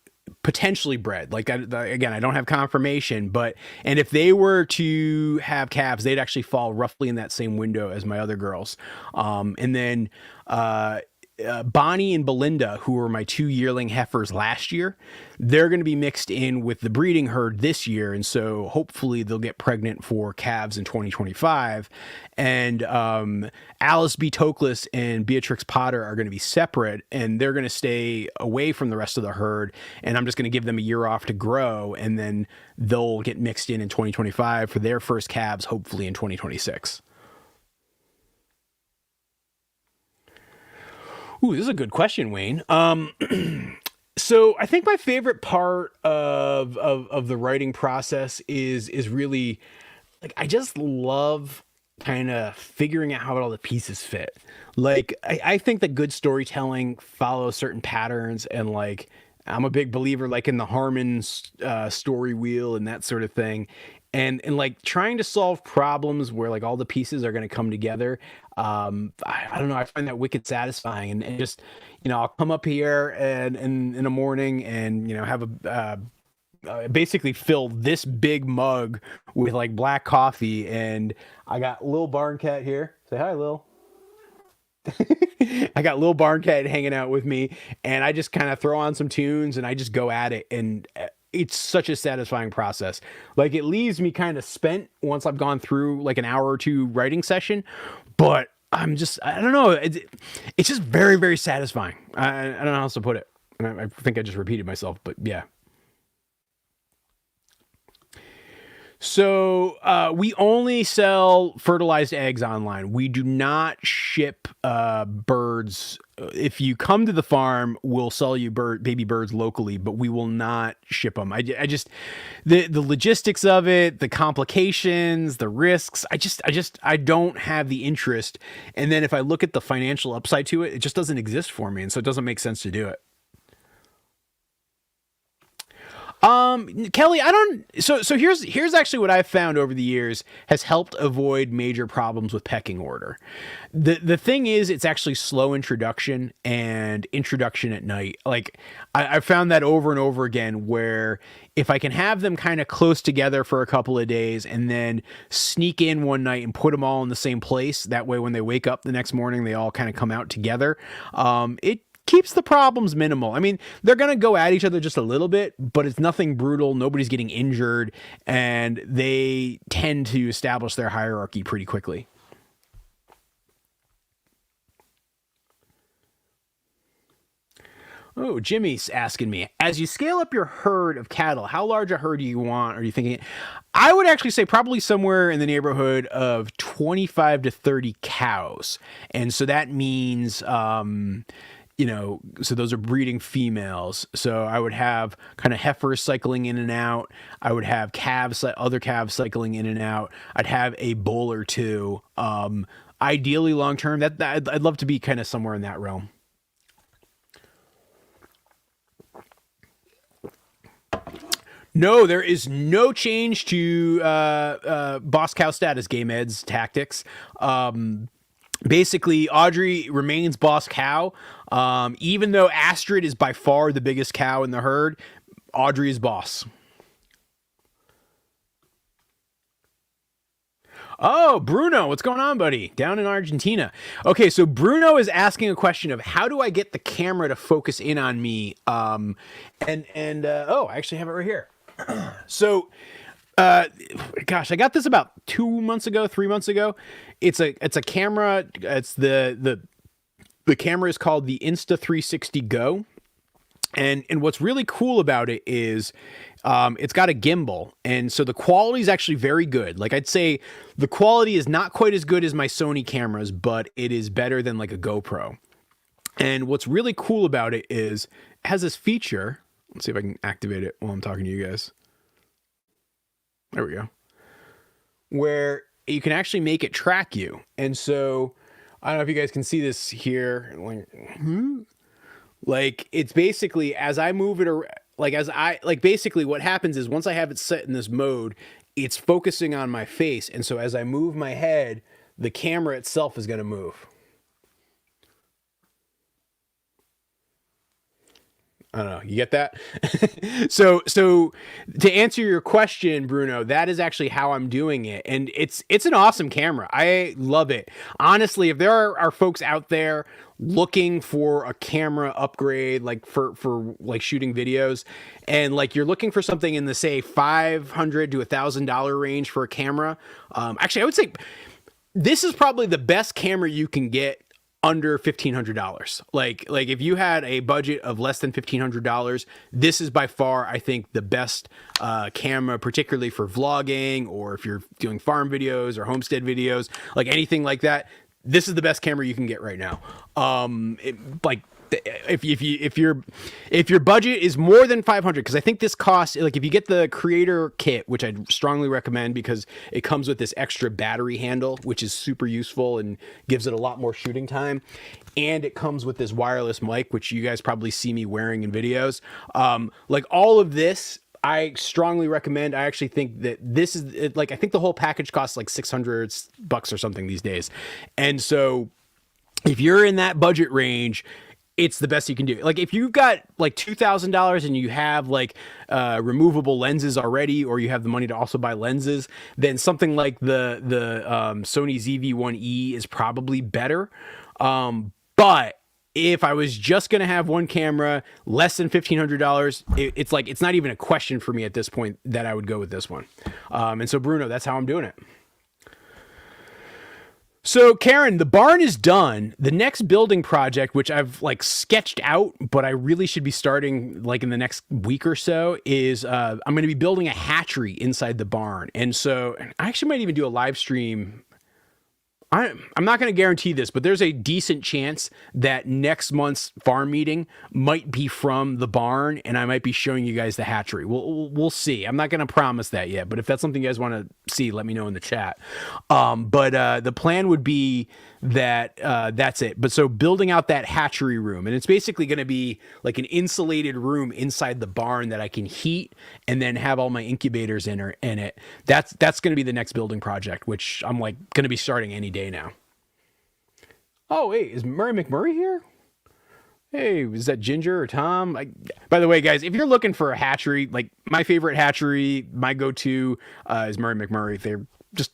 potentially bred. Like, again, I don't have confirmation, and if they were to have calves, they'd actually fall roughly in that same window as my other girls. And then Bonnie and Belinda, who were my 2 yearling heifers last year, they're going to be mixed in with the breeding herd this year. And so hopefully they'll get pregnant for calves in 2025. And Alice B. Toklas and Beatrix Potter are going to be separate, and they're going to stay away from the rest of the herd. And I'm just going to give them a year off to grow, and then they'll get mixed in 2025 for their first calves, hopefully in 2026. Ooh, this is a good question, Wayne. So I think my favorite part of the writing process is really like I just love kind of figuring out how all the pieces fit. Like I think that good storytelling follows certain patterns, and like I'm a big believer like in the Harmon story wheel and that sort of thing. And like trying to solve problems where like all the pieces are going to come together. I don't know. I find that wicked satisfying, and just, I'll come up here and in the morning and, have basically fill this big mug with like black coffee. And I got Lil Barn Cat here. Say hi, Lil. I got Lil Barn Cat hanging out with me, and I just kind of throw on some tunes and I just go at it. And it's such a satisfying process. Like it leaves me kind of spent once I've gone through like an hour or two writing session, but I don't know. It's just very, very satisfying. I don't know how else to put it. And I think I just repeated myself, but yeah. So we only sell fertilized eggs online. We do not ship birds. If you come to the farm, we'll sell you baby birds locally, but we will not ship them. I just the logistics of it, the complications, the risks. I don't have the interest. And then if I look at the financial upside to it, it just doesn't exist for me, and so it doesn't make sense to do it. Kelly, so here's actually what I've found over the years has helped avoid major problems with pecking order. The thing is, it's actually slow introduction and introduction at night. Like I've found that over and over again, where if I can have them kind of close together for a couple of days and then sneak in one night and put them all in the same place, that way when they wake up the next morning, they all kind of come out together. It keeps the problems minimal. I mean, they're going to go at each other just a little bit, but it's nothing brutal. Nobody's getting injured, and they tend to establish their hierarchy pretty quickly. Oh, Jimmy's asking me, as you scale up your herd of cattle, how large a herd do you want? Are you thinking? I would actually say probably somewhere in the neighborhood of 25 to 30 cows. And so that means, so those are breeding females. So I would have kind of heifers cycling in and out. I would have other calves cycling in and out. I'd have a bull or two. Ideally long term, that I'd love to be kind of somewhere in that realm. No, there is no change to boss cow status, Game Ed's tactics. Basically, Audrey remains boss cow. Even though Astrid is by far the biggest cow in the herd, Audrey is boss. Oh, Bruno, what's going on, buddy? Down in Argentina. Okay, so Bruno is asking a question of how do I get the camera to focus in on me? I actually have it right here. So, gosh, I got this about 3 months ago. It's a camera. It's the camera is called the Insta360 Go. And what's really cool about it is it's got a gimbal. And so the quality is actually very good. Like I'd say the quality is not quite as good as my Sony cameras, but it is better than like a GoPro. And what's really cool about it is it has this feature. Let's see if I can activate it while I'm talking to you guys. There we go. Where you can actually make it track you. And so I don't know if you guys can see this here. Like it's basically as I move it around, basically what happens is once I have it set in this mode, it's focusing on my face. And so as I move my head, the camera itself is going to move. I don't know. You get that? So to answer your question, Bruno, that is actually how I'm doing it. And it's an awesome camera. I love it. Honestly, if there are folks out there looking for a camera upgrade, like for like shooting videos, and like you're looking for something in the say $500 to $1,000 range for a camera, actually I would say this is probably the best camera you can get under $1,500. Like if you had a budget of less than $1,500, this is by far, I think, the best camera, particularly for vlogging, or if you're doing farm videos or homestead videos, like anything like that. This is the best camera you can get right now. If your budget is more than 500, because I think this costs, like if you get the creator kit, which I'd strongly recommend because it comes with this extra battery handle, which is super useful and gives it a lot more shooting time, and it comes with this wireless mic, which you guys probably see me wearing in videos. Like all of this, I strongly recommend. I actually think that this is like, I think the whole package costs like $600 or something these days, and so if you're in that budget range, it's the best you can do. Like if you've got like $2,000 and you have like removable lenses already, or you have the money to also buy lenses, then something like the Sony ZV-1E is probably better. But if I was just going to have one camera, less than $1,500, it's like, it's not even a question for me at this point that I would go with this one. And so Bruno, that's how I'm doing it. So Karen, the barn is done. The next building project, which I've like sketched out, but I really should be starting like in the next week or so, is I'm going to be building a hatchery inside the barn. And so I actually might even do a live stream. I'm not going to guarantee this, but there's a decent chance that next month's farm meeting might be from the barn, and I might be showing you guys the hatchery. We'll see. I'm not going to promise that yet, but if that's something you guys want to see, let me know in the chat. But the plan would be that that's it. But so building out that hatchery room, and it's basically going to be like an insulated room inside the barn that I can heat and then have all my incubators in it. That's going to be the next building project, which I'm like going to be starting any day now. Oh, wait, is Murray McMurray here? Hey, is that Ginger or Tom? By the way, guys, if you're looking for a hatchery, like my favorite hatchery, my go-to is Murray McMurray. They're just,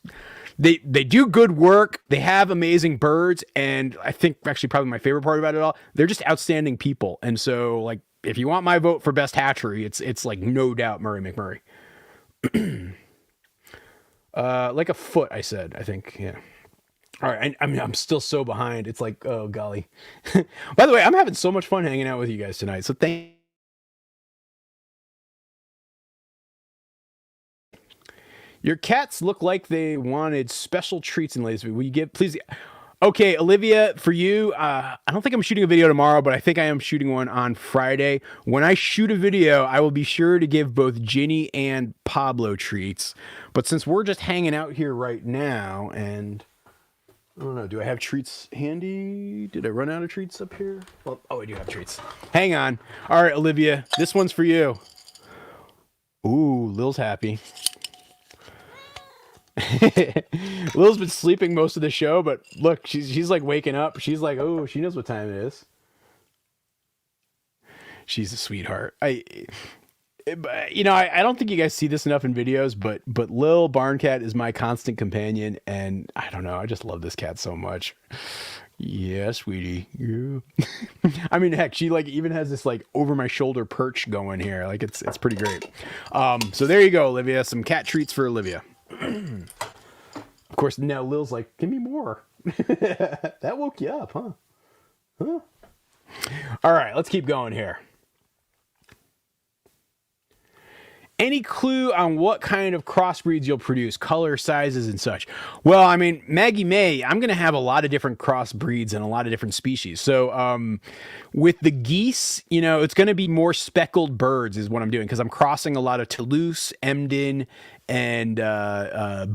they do good work. They have amazing birds. And I think actually probably my favorite part about it all, they're just outstanding people. And so like, if you want my vote for best hatchery, it's like no doubt Murray McMurray. Like a foot, I said, I think. Yeah. All right. I mean, I'm still so behind. It's like, oh, golly. By the way, I'm having so much fun hanging out with you guys tonight. So thank Your cats look like they wanted special treats in latest week. Will you give, please? Okay, Olivia, for you, I don't think I'm shooting a video tomorrow, but I think I am shooting one on Friday. When I shoot a video, I will be sure to give both Ginny and Pablo treats. But since we're just hanging out here right now, and I don't know, do I have treats handy? Did I run out of treats up here? Well, oh, I do have treats. Hang on. All right, Olivia, this one's for you. Ooh, Lil's happy. Lil's been sleeping most of the show, but look, she's like waking up. She's like, oh, she knows what time it is. She's a sweetheart. I don't think you guys see this enough in videos, but Lil Barn Cat is my constant companion, and I don't know, I just love this cat so much. Yeah, sweetie. Yeah. I mean, heck, she like even has this like over my shoulder perch going here. Like it's pretty great. So there you go, Olivia. Some cat treats for Olivia. Of course, now Lil's like, give me more. That woke you up, huh? All right, let's keep going here. Any clue on what kind of crossbreeds you'll produce, color, sizes, and such? Well, I mean, Maggie May, I'm going to have a lot of different crossbreeds and a lot of different species. So with the geese, it's going to be more speckled birds is what I'm doing, because I'm crossing a lot of Toulouse, Emden, and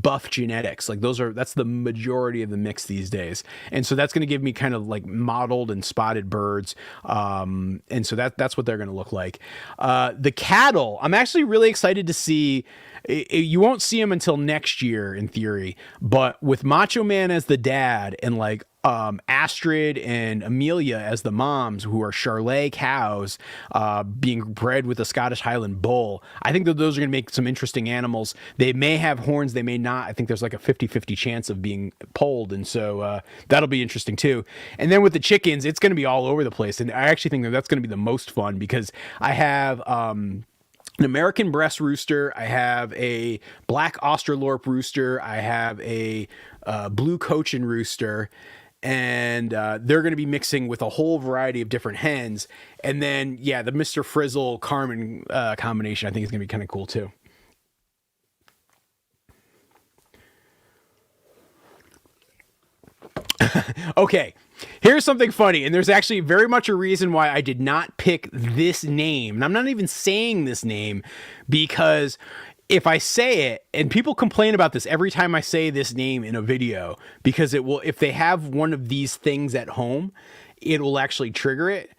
buff genetics. Like that's the majority of the mix these days. And so that's going to give me kind of like mottled and spotted birds. And so that's what they're going to look like. The cattle, I'm actually really excited to see. You won't see them until next year in theory, but with Macho Man as the dad and like Astrid and Amelia as the moms, who are Charolais cows, being bred with a Scottish Highland bull. I think that those are going to make some interesting animals. They may have horns, they may not. I think there's like a 50-50 chance of being polled, and so that'll be interesting too. And then with the chickens, it's going to be all over the place, and I actually think that that's going to be the most fun because I have an American breast rooster, I have a black Australorp rooster, I have a blue Cochin rooster, and they're going to be mixing with a whole variety of different hens. And then, yeah, the Mr. Frizzle Carmen combination I think is going to be kind of cool too. Okay, here's something funny, and there's actually very much a reason why I did not pick this name. And I'm not even saying this name because if I say it, and people complain about this every time I say this name in a video, because it will, if they have one of these things at home, it will actually trigger it.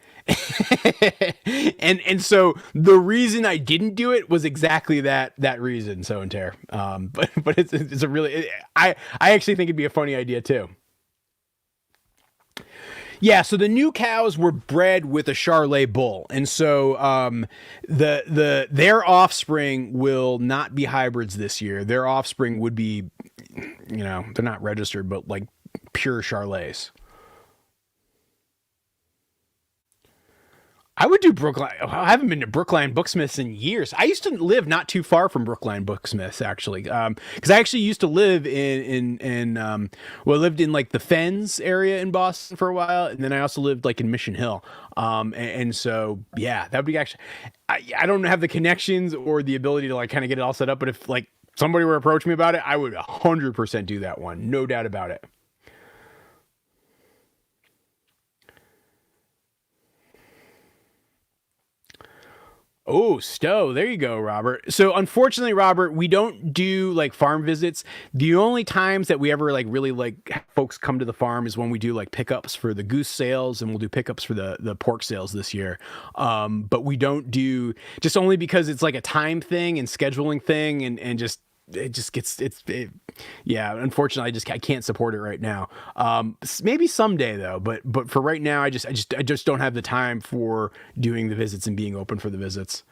and so the reason I didn't do it was exactly that reason. So and tear. But it's a really, I actually think it'd be a funny idea too. Yeah, so the new cows were bred with a Charolais bull, and so their offspring will not be hybrids this year. Their offspring would be, they're not registered, but like pure Charolais. I would do Brookline. I haven't been to Brookline Booksmiths in years. I used to live not too far from Brookline Booksmiths, actually, because I actually used to live I lived in like the Fens area in Boston for a while, and then I also lived like in Mission Hill. And so yeah, that would be actually. I don't have the connections or the ability to like kind of get it all set up, but if like somebody were to approach me about it, I would 100% do that one, no doubt about it. Oh, Stowe. There you go, Robert. So unfortunately, Robert, we don't do like farm visits. The only times that we ever like really like have folks come to the farm is when we do like pickups for the goose sales, and we'll do pickups for the pork sales this year. But we don't do, just only because it's like a time thing and scheduling thing, and just it just gets yeah, unfortunately I can't support it right now. Maybe someday though, but for right now I just don't have the time for doing the visits and being open for the visits.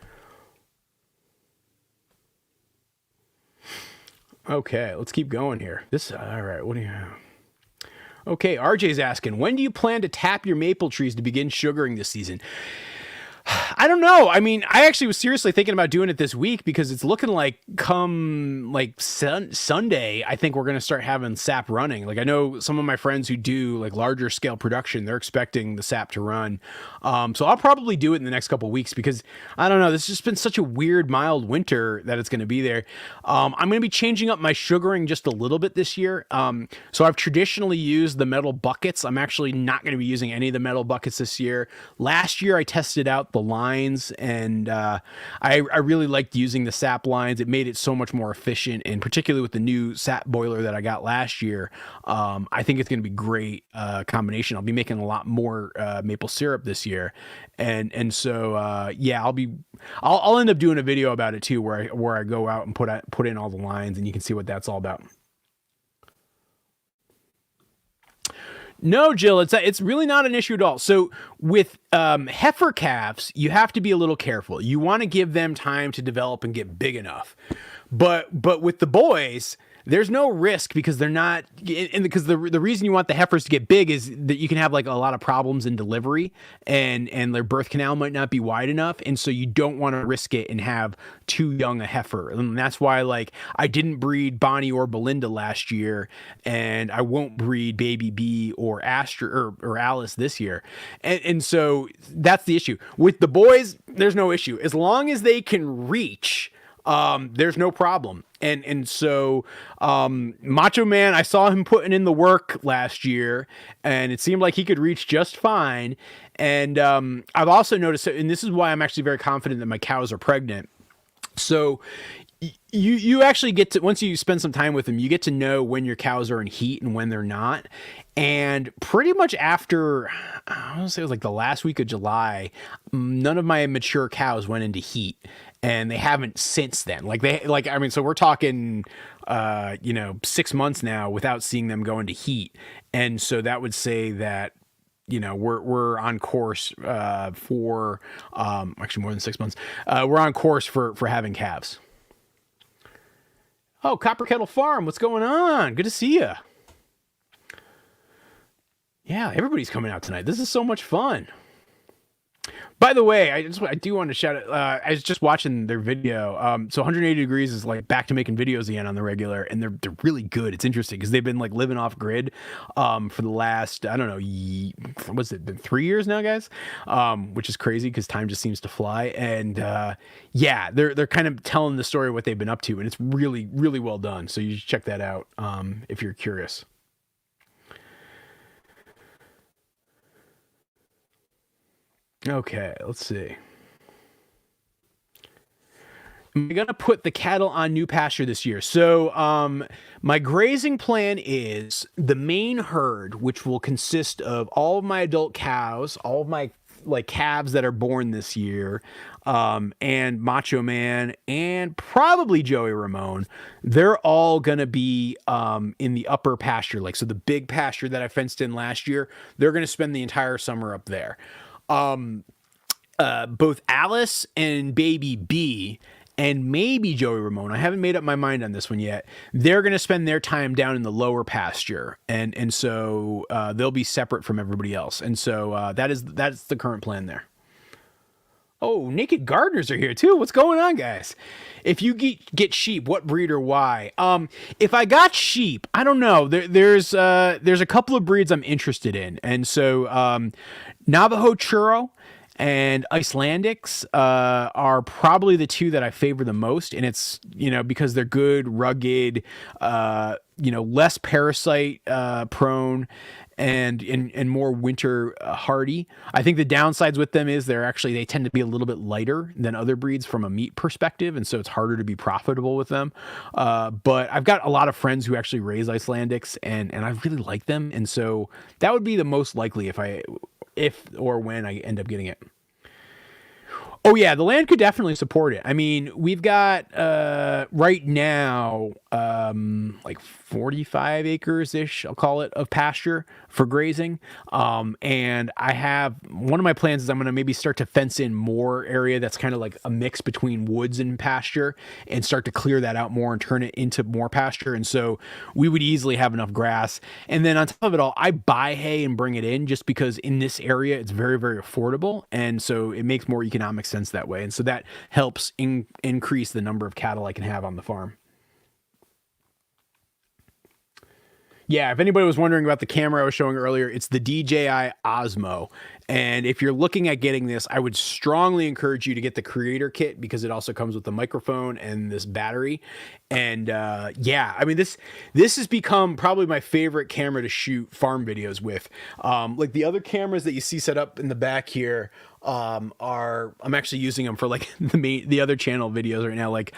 Okay, let's keep going here. All right, what do you have? Okay, RJ's asking, when do you plan to tap your maple trees to begin sugaring this season? I don't know. I mean, I actually was seriously thinking about doing it this week because it's looking like come like Sunday, I think we're going to start having sap running. Like I know some of my friends who do like larger scale production, they're expecting the sap to run. So I'll probably do it in the next couple of weeks because I don't know, this has just been such a weird, mild winter that it's going to be there. I'm going to be changing up my sugaring just a little bit this year. So I've traditionally used the metal buckets. I'm actually not going to be using any of the metal buckets this year. Last year I tested out the lines, and I really liked using the sap lines. It made it so much more efficient, and particularly with the new sap boiler that I got last year, I think it's going to be great combination. I'll be making a lot more maple syrup this year, and so yeah, I'll end up doing a video about it too, where I go out and put in all the lines, and you can see what that's all about. No, Jill, it's really not an issue at all. So with heifer calves, you have to be a little careful. You want to give them time to develop and get big enough. But with the boys, there's no risk because they're not, and because the reason you want the heifers to get big is that you can have like a lot of problems in delivery, and their birth canal might not be wide enough, and so you don't want to risk it and have too young a heifer. And that's why like I didn't breed Bonnie or Belinda last year, and I won't breed Baby B or Astra or Alice this year. And so that's the issue. With the boys, there's no issue. As long as they can reach, there's no problem. And so Macho Man, I saw him putting in the work last year, and it seemed like he could reach just fine. And I've also noticed, and this is why I'm actually very confident that my cows are pregnant. So You actually get to, once you spend some time with them, you get to know when your cows are in heat and when they're not. And pretty much after, I want to say it was like the last week of July, none of my mature cows went into heat, and they haven't since then. I mean, so we're talking, 6 months now without seeing them go into heat. And so that would say that, we're on course for actually more than 6 months. We're on course for having calves. Oh, Copper Kettle Farm, what's going on? Good to see you. Yeah, everybody's coming out tonight. This is so much fun. By the way, I do want to shout out. I was just watching their video. So 180 Degrees is like back to making videos again on the regular, and they're really good. It's interesting because they've been like living off grid for the last, I don't know, what's it been, 3 years now, guys? Which is crazy because time just seems to fly. And yeah, they're kind of telling the story of what they've been up to, and it's really really well done. So you should check that out if you're curious. Okay, let's see. I'm gonna put the cattle on new pasture this year. So, my grazing plan is the main herd, which will consist of all of my adult cows, all of my like calves that are born this year, and Macho Man, and probably Joey Ramone. They're all gonna be in the upper pasture, like so the big pasture that I fenced in last year. They're gonna spend the entire summer up there. Both Alice and Baby B and maybe Joey Ramone. I haven't made up my mind on this one yet. They're going to spend their time down in the lower pasture, and so they'll be separate from everybody else. And so that's the current plan there. Oh, naked gardeners are here too. What's going on, guys? If you get sheep, what breed or why? If I got sheep, I don't know. There's a couple of breeds I'm interested in, and so Navajo Churro and Icelandics are probably the two that I favor the most, and it's because they're good, rugged, less parasite prone, and more winter hardy. I think the downsides with them is they tend to be a little bit lighter than other breeds from a meat perspective, and so it's harder to be profitable with them. But I've got a lot of friends who actually raise Icelandics, and I really like them, and so that would be the most likely if or when I end up getting it. Oh yeah, the land could definitely support it. I mean, we've got right now like 45 acres ish, I'll call it, of pasture for grazing. And I have one of my plans is I'm going to maybe start to fence in more area that's kind of like a mix between woods and pasture, and start to clear that out more and turn it into more pasture. And so we would easily have enough grass. And then on top of it all, I buy hay and bring it in just because in this area it's very, very affordable. And so it makes more economic sense that way. And so that helps increase the number of cattle I can have on the farm. Yeah, if anybody was wondering about the camera I was showing earlier, it's the DJI Osmo. And if you're looking at getting this, I would strongly encourage you to get the creator kit because it also comes with the microphone and this battery. And yeah, I mean, this has become probably my favorite camera to shoot farm videos with. Like the other cameras that you see set up in the back here, I'm actually using them for like the other channel videos right now, like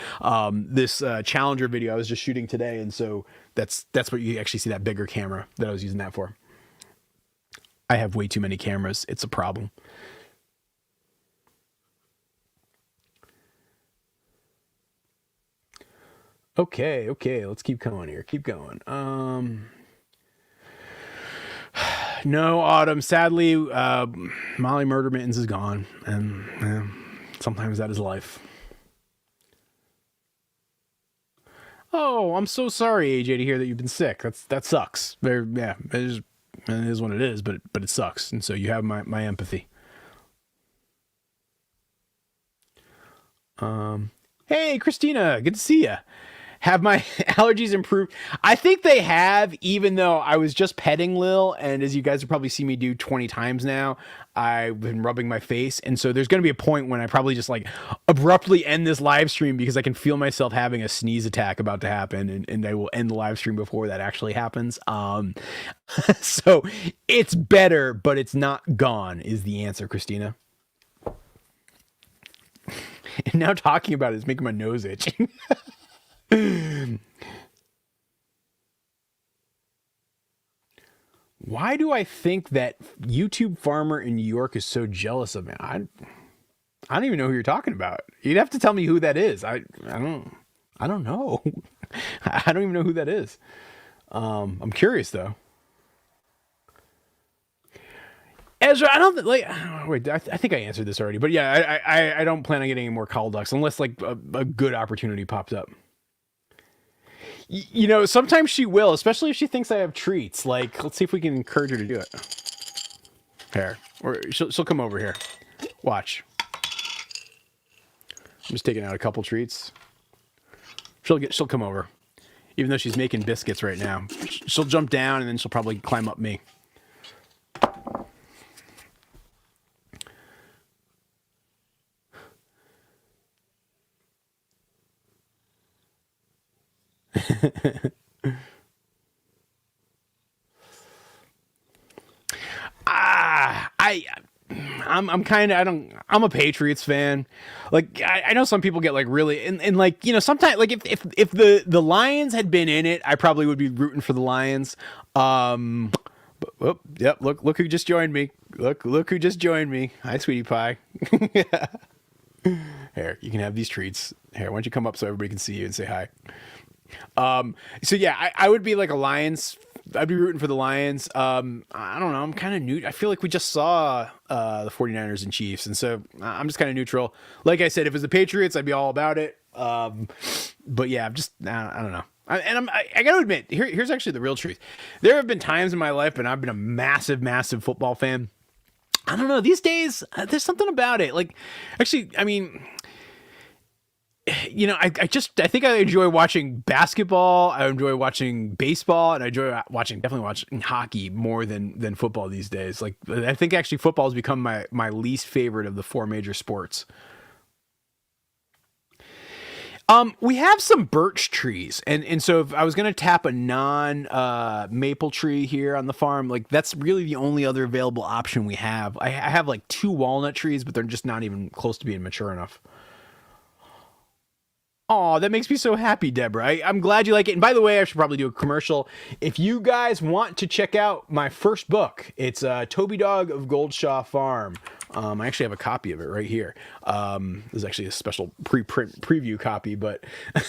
this Challenger video I was just shooting today. And so that's what you actually see, that bigger camera that I was using that for. I have way too many cameras. It's a problem. Okay, let's keep going here. Keep going. No, Autumn. Sadly, Molly Murder Mittens is gone, and sometimes that is life. Oh, I'm so sorry, AJ, to hear that you've been sick. That sucks. Yeah, it is what it is, but it sucks, and so you have my empathy. Hey, Christina, good to see you. Have my allergies improved? I think they have, even though I was just petting Lil, and as you guys have probably seen me do 20 times now, I've been rubbing my face, and so there's going to be a point when I probably just like abruptly end this live stream because I can feel myself having a sneeze attack about to happen, and I will end the live stream before that actually happens. So it's better, but it's not gone, is the answer, Christina. And now talking about it is making my nose itch. Why do I think that YouTube farmer in New York is so jealous of me? I don't even know who you're talking about. You'd have to tell me who that is. I don't know. I don't even know who that is. I'm curious though. Ezra, I don't like. Wait, I think I answered this already, but yeah, I don't plan on getting any more call ducks unless like a good opportunity pops up. You know, sometimes she will, especially if she thinks I have treats. Like, let's see if we can encourage her to do it. Here, or she'll come over here. Watch. I'm just taking out a couple treats. She'll come over, even though she's making biscuits right now. She'll jump down and then she'll probably climb up me. I'm kind of, I'm a Patriots fan. Like, I know some people get like really, and like, you know, sometimes like if the Lions had been in it, I probably would be rooting for the Lions. Yep. Look who just joined me. Look who just joined me. Hi, sweetie pie. Here, you can have these treats. Here, why don't you come up so everybody can see you and say hi? So yeah, I would be like a Lions. I'd be rooting for the Lions. I don't know. I'm kind of new. I feel like we just saw the 49ers and Chiefs. And so I'm just kind of neutral. Like I said, if it was the Patriots, I'd be all about it. But yeah, I'm just, I don't know. I got to admit, here's actually the real truth. There have been times in my life when I've been a massive, massive football fan. I don't know. These days, there's something about it. Like, actually, I mean, you know, I think I enjoy watching basketball. I enjoy watching baseball, and I enjoy definitely watching hockey more than football these days. Like, I think actually football has become my least favorite of the four major sports. We have some birch trees, and so if I was gonna tap a non maple tree here on the farm, like that's really the only other available option we have. I have like 2 walnut trees, but they're just not even close to being mature enough. Oh, that makes me so happy, Deborah. I'm glad you like it. And by the way, I should probably do a commercial. If you guys want to check out my first book, it's Toby Dog of Goldshaw Farm. I actually have a copy of it right here. There's actually a special preprint preview copy, but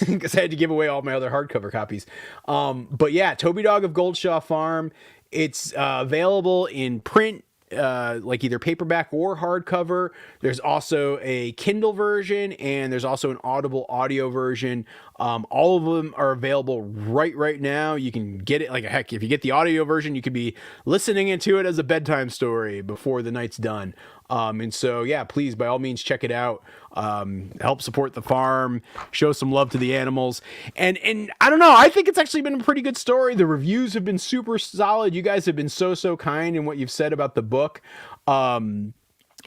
because I had to give away all my other hardcover copies. But yeah, Toby Dog of Goldshaw Farm. It's available in print, like either paperback or hardcover. There's also a Kindle version, and there's also an Audible audio version. All of them are available right now. You can get it, like, heck, if you get the audio version, you could be listening into it as a bedtime story before the night's done. And so, yeah, please, by all means, check it out. Help support the farm, show some love to the animals. And I don't know, I think it's actually been a pretty good story. The reviews have been super solid. You guys have been so kind in what you've said about the book.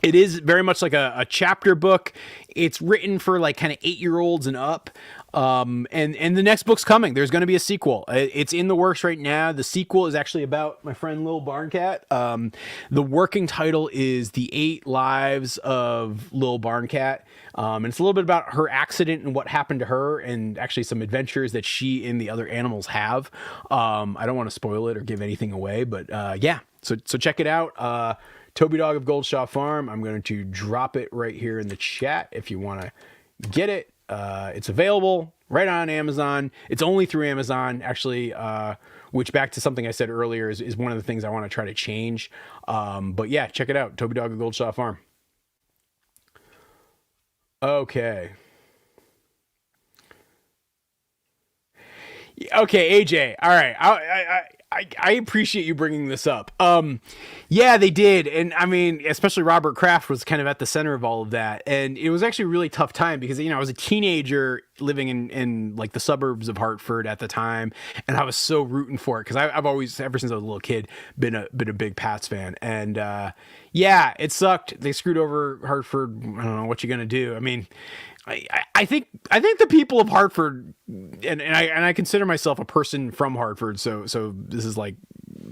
It is very much like a chapter book. It's written for like kind of 8-year-olds and up. And the next book's coming. There's going to be a sequel. It's in the works right now. The sequel is actually about my friend Lil Barncat. The working title is The 8 Lives of Lil Barncat. And it's a little bit about her accident and what happened to her, and actually some adventures that she and the other animals have. I don't want to spoil it or give anything away, but yeah. So check it out. Toby Dog of Goldshaw Farm. I'm going to drop it right here in the chat if you want to get it. It's available right on Amazon. It's only through Amazon, actually, which, back to something I said earlier, is one of the things I want to try to change. But yeah, check it out. Toby Dog of Goldshaw Farm. Okay. Okay, AJ. All right. I appreciate you bringing this up. Yeah, they did. And I mean, especially Robert Kraft was kind of at the center of all of that. And it was actually a really tough time because, you know, I was a teenager living in like the suburbs of Hartford at the time. And I was so rooting for it because I've always, ever since I was a little kid, been a big Pats fan. And yeah, it sucked. They screwed over Hartford. I don't know what you're going to do. I mean, I think the people of Hartford, and I consider myself a person from Hartford, so this is like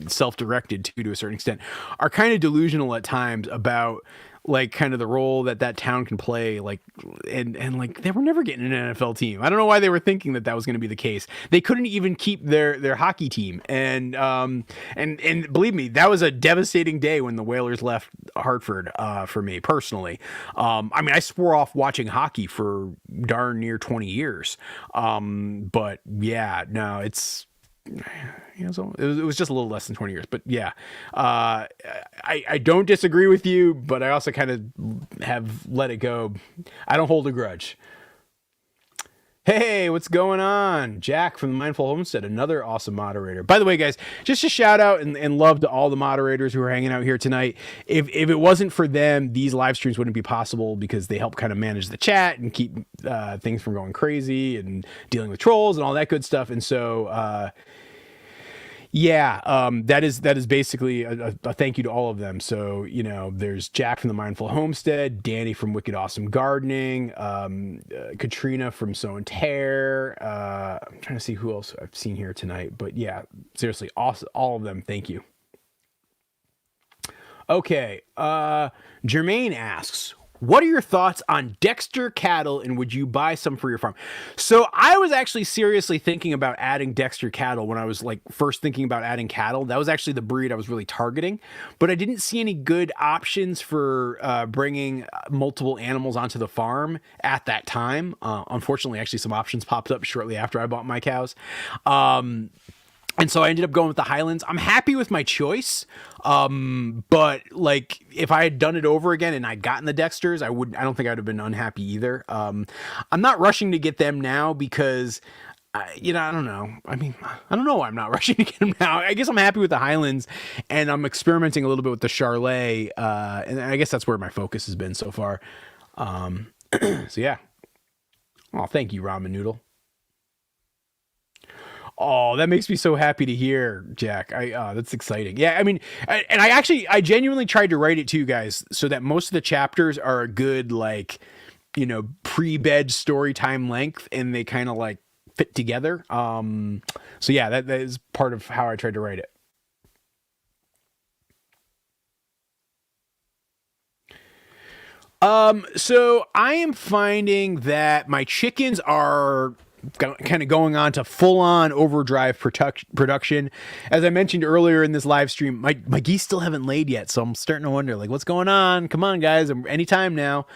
self-directed to a certain extent, are kind of delusional at times about like kind of the role that town can play, like, and like they were never getting an NFL team. I don't know why they were thinking that was going to be the case. They couldn't even keep their hockey team, and believe me, that was a devastating day when the Whalers left Hartford, for me personally. I mean, I swore off watching hockey for darn near 20 years, but yeah, no, it's. So it was just a little less than 20 years, but yeah, I don't disagree with you, but I also kind of have let it go. I don't hold a grudge. Hey, what's going on? Jack from the Mindful Homestead, another awesome moderator. By the way, guys, just a shout out and love to all the moderators who are hanging out here tonight. If it wasn't for them, these live streams wouldn't be possible because they help kind of manage the chat and keep things from going crazy and dealing with trolls and all that good stuff. And so, yeah, that is basically a thank you to all of them. So, there's Jack from the Mindful Homestead, Danny from Wicked Awesome Gardening, Katrina from Sow and Tear. I'm trying to see who else I've seen here tonight, but yeah, seriously, all of them. Thank you. Okay. Jermaine asks, what are your thoughts on Dexter cattle, and would you buy some for your farm? So I was actually seriously thinking about adding Dexter cattle when I was like first thinking about adding cattle. That was actually the breed I was really targeting, but I didn't see any good options for bringing multiple animals onto the farm at that time. Unfortunately, actually some options popped up shortly after I bought my cows. And so I ended up going with the Highlands. I'm happy with my choice. But like if I had done it over again and I'd gotten the Dexters, I don't think I'd have been unhappy either. I'm not rushing to get them now because I don't know. I mean, I don't know why I'm not rushing to get them now. I guess I'm happy with the Highlands and I'm experimenting a little bit with the Charlet. And I guess that's where my focus has been so far. So yeah. Oh, thank you, Ramen Noodle. Oh, that makes me so happy to hear, Jack. That's exciting. Yeah, I mean, I genuinely tried to write it to you guys so that most of the chapters are a good, like, pre-bed story time length, and they kind of like fit together. So yeah, that is part of how I tried to write it. So I am finding that my chickens are kind of going on to full-on overdrive production. As I mentioned earlier in this live stream, my geese still haven't laid yet, so I'm starting to wonder, like, what's going on? Come on, guys, anytime now.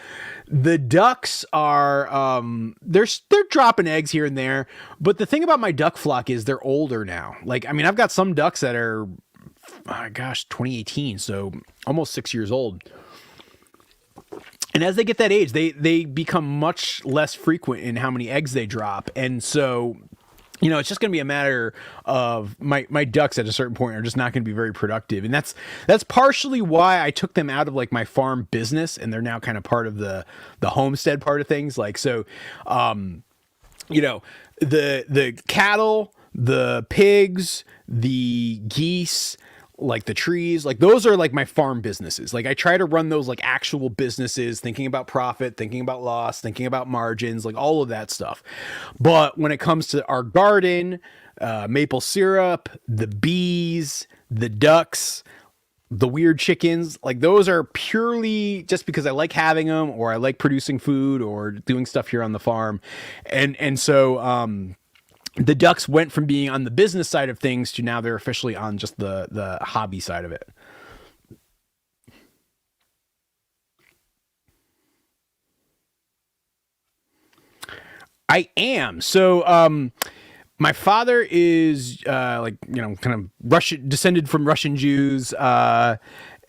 The ducks are they're dropping eggs here and there, but the thing about my duck flock is they're older now. Like, I mean, I've got some ducks that are 2018, so almost 6 years old. And as they get that age, they become much less frequent in how many eggs they drop. And so, it's just going to be a matter of my ducks at a certain point are just not going to be very productive. And that's partially why I took them out of like my farm business, and they're now kind of part of the homestead part of things. Like, so, the cattle, the pigs, the geese, like the trees, like those are like my farm businesses. Like I try to run those like actual businesses, thinking about profit, thinking about loss, thinking about margins, like all of that stuff. But when it comes to our garden, maple syrup, the bees, the ducks, the weird chickens, like those are purely just because I like having them, or I like producing food or doing stuff here on the farm. And so, the ducks went from being on the business side of things to now they're officially on just the hobby side of it. I am. So, my father is, kind of Russian, descended from Russian Jews.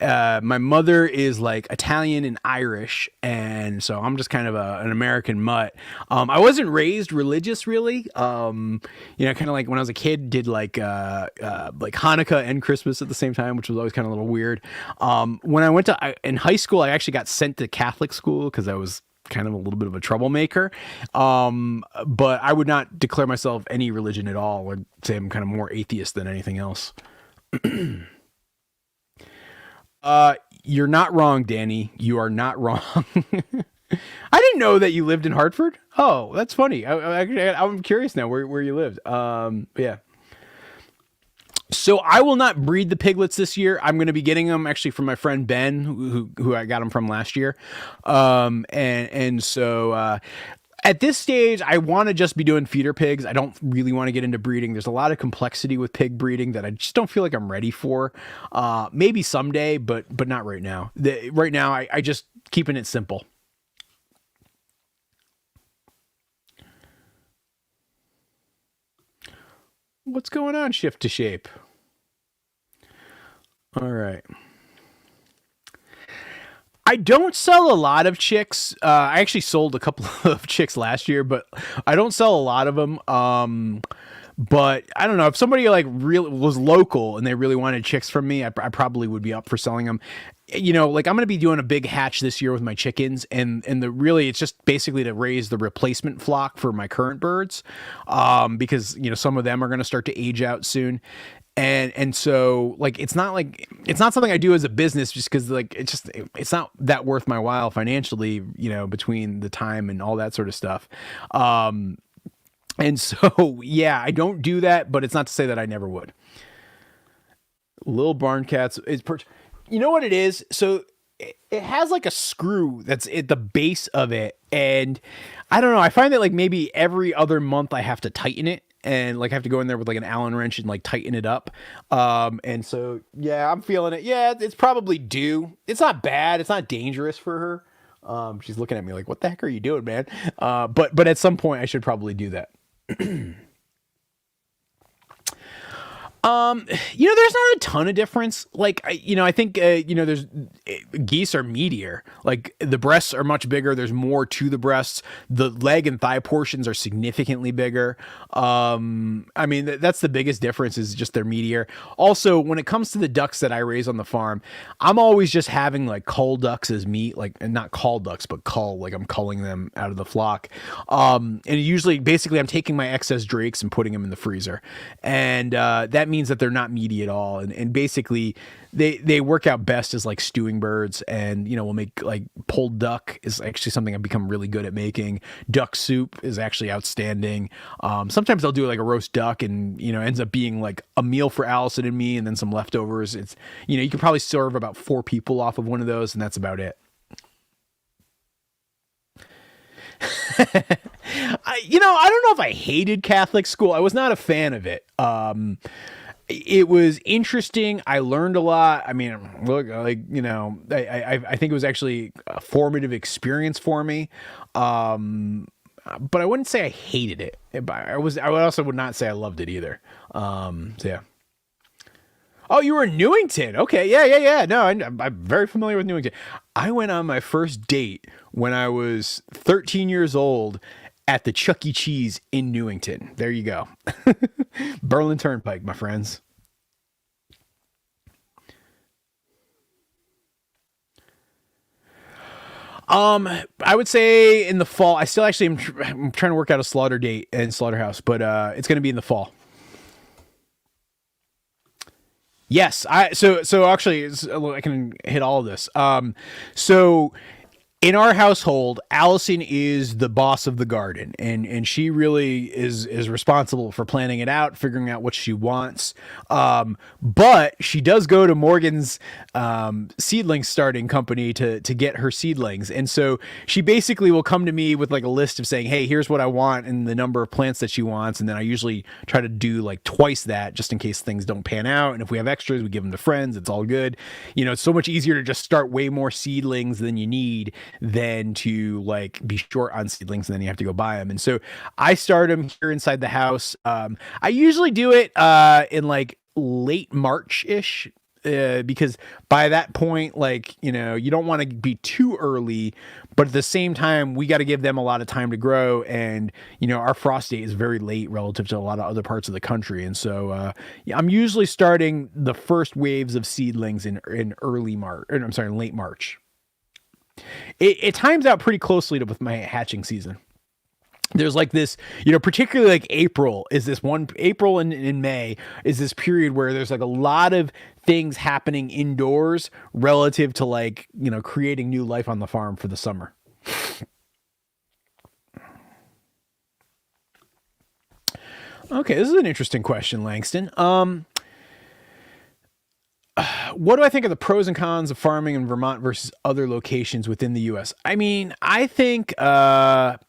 My mother is like Italian and Irish, and so I'm just kind of an American mutt. I wasn't raised religious, really. Kind of like when I was a kid, did like Hanukkah and Christmas at the same time, which was always kind of a little weird. When I went in high school, I actually got sent to Catholic school because I was kind of a little bit of a troublemaker. But I would not declare myself any religion at all. I'd say I'm kind of more atheist than anything else. You're not wrong, Danny. You are not wrong. I didn't know that you lived in Hartford. Oh, that's funny. I'm curious now where you lived. Yeah. So I will not breed the piglets this year. I'm going to be getting them actually from my friend Ben, who I got them from last year. And so at this stage, I want to just be doing feeder pigs. I don't really want to get into breeding. There's a lot of complexity with pig breeding that I just don't feel like I'm ready for. Maybe someday, but not right now. Right now, I just keeping it simple. What's going on, Shift to Shape? All right. I don't sell a lot of chicks. I actually sold a couple of chicks last year, but I don't sell a lot of them. But I don't know if somebody like really was local and they really wanted chicks from me, I probably would be up for selling them. Like I'm going to be doing a big hatch this year with my chickens, and it's just basically to raise the replacement flock for my current birds, because some of them are going to start to age out soon. And so like it's not something I do as a business, just because like it's not that worth my while financially, between the time and all that sort of stuff. And so yeah, I don't do that, but it's not to say that I never would. Little barn cats you know what it is? So it has like a screw that's at the base of it, and I don't know, I find that like maybe every other month I have to tighten it, and like I have to go in there with like an Allen wrench and like tighten it up. And so yeah, I'm feeling it. Yeah, it's probably due. It's not bad. It's not dangerous for her. She's looking at me like, what the heck are you doing, man? But at some point I should probably do that. There's not a ton of difference. Like, I think, there's geese are meatier. Like the breasts are much bigger. There's more to the breasts. The leg and thigh portions are significantly bigger. That's the biggest difference, is just they're meatier. Also, when it comes to the ducks that I raise on the farm, I'm always just having like cull ducks as meat, like, and not call ducks, but cull, like I'm culling them out of the flock. And usually basically I'm taking my excess drakes and putting them in the freezer. And, that means that they're not meaty at all, and basically they work out best as like stewing birds. And we'll make like pulled duck is actually something I've become really good at making. Duck soup is actually outstanding. Sometimes I'll do like a roast duck, and ends up being like a meal for Allison and me, and then some leftovers. It's you can probably serve about 4 people off of one of those, and that's about it. I don't know if I hated Catholic school. I was not a fan of it. It was interesting. I learned a lot. I mean, look, like, I think it was actually a formative experience for me. But I wouldn't say I hated it. I also would not say I loved it either. So yeah. Oh, you were in Newington. Okay. Yeah. No, I'm very familiar with Newington. I went on my first date when I was 13 years old at the Chuck E. Cheese in Newington. There you go. Berlin Turnpike, my friends. I would say in the fall. I still actually I'm trying to work out a slaughter date and slaughterhouse, but it's going to be in the fall. Yes, so actually I can hit all of this. So in our household, Allison is the boss of the garden, and she really is responsible for planning it out, figuring out what she wants. But she does go to Morgan's seedling starting company to get her seedlings, and so she basically will come to me with like a list of saying, "Hey, here's what I want," and the number of plants that she wants, and then I usually try to do like twice that, just in case things don't pan out. And if we have extras, we give them to friends. It's all good. It's so much easier to just start way more seedlings than you need than to like be short on seedlings and then you have to go buy them. And so I start them here inside the house. I usually do it in like late March-ish, because by that point, like, you don't want to be too early, but at the same time, we got to give them a lot of time to grow. And, our frost date is very late relative to a lot of other parts of the country. And so yeah, I'm usually starting the first waves of seedlings in early March, or I'm sorry, late March. It times out pretty closely with my hatching season. There's like this, particularly like April and in May is this period where there's like a lot of things happening indoors relative to like, creating new life on the farm for the summer. Okay, this is an interesting question, Langston. What do I think of the pros and cons of farming in Vermont versus other locations within the U.S.? I mean, I think I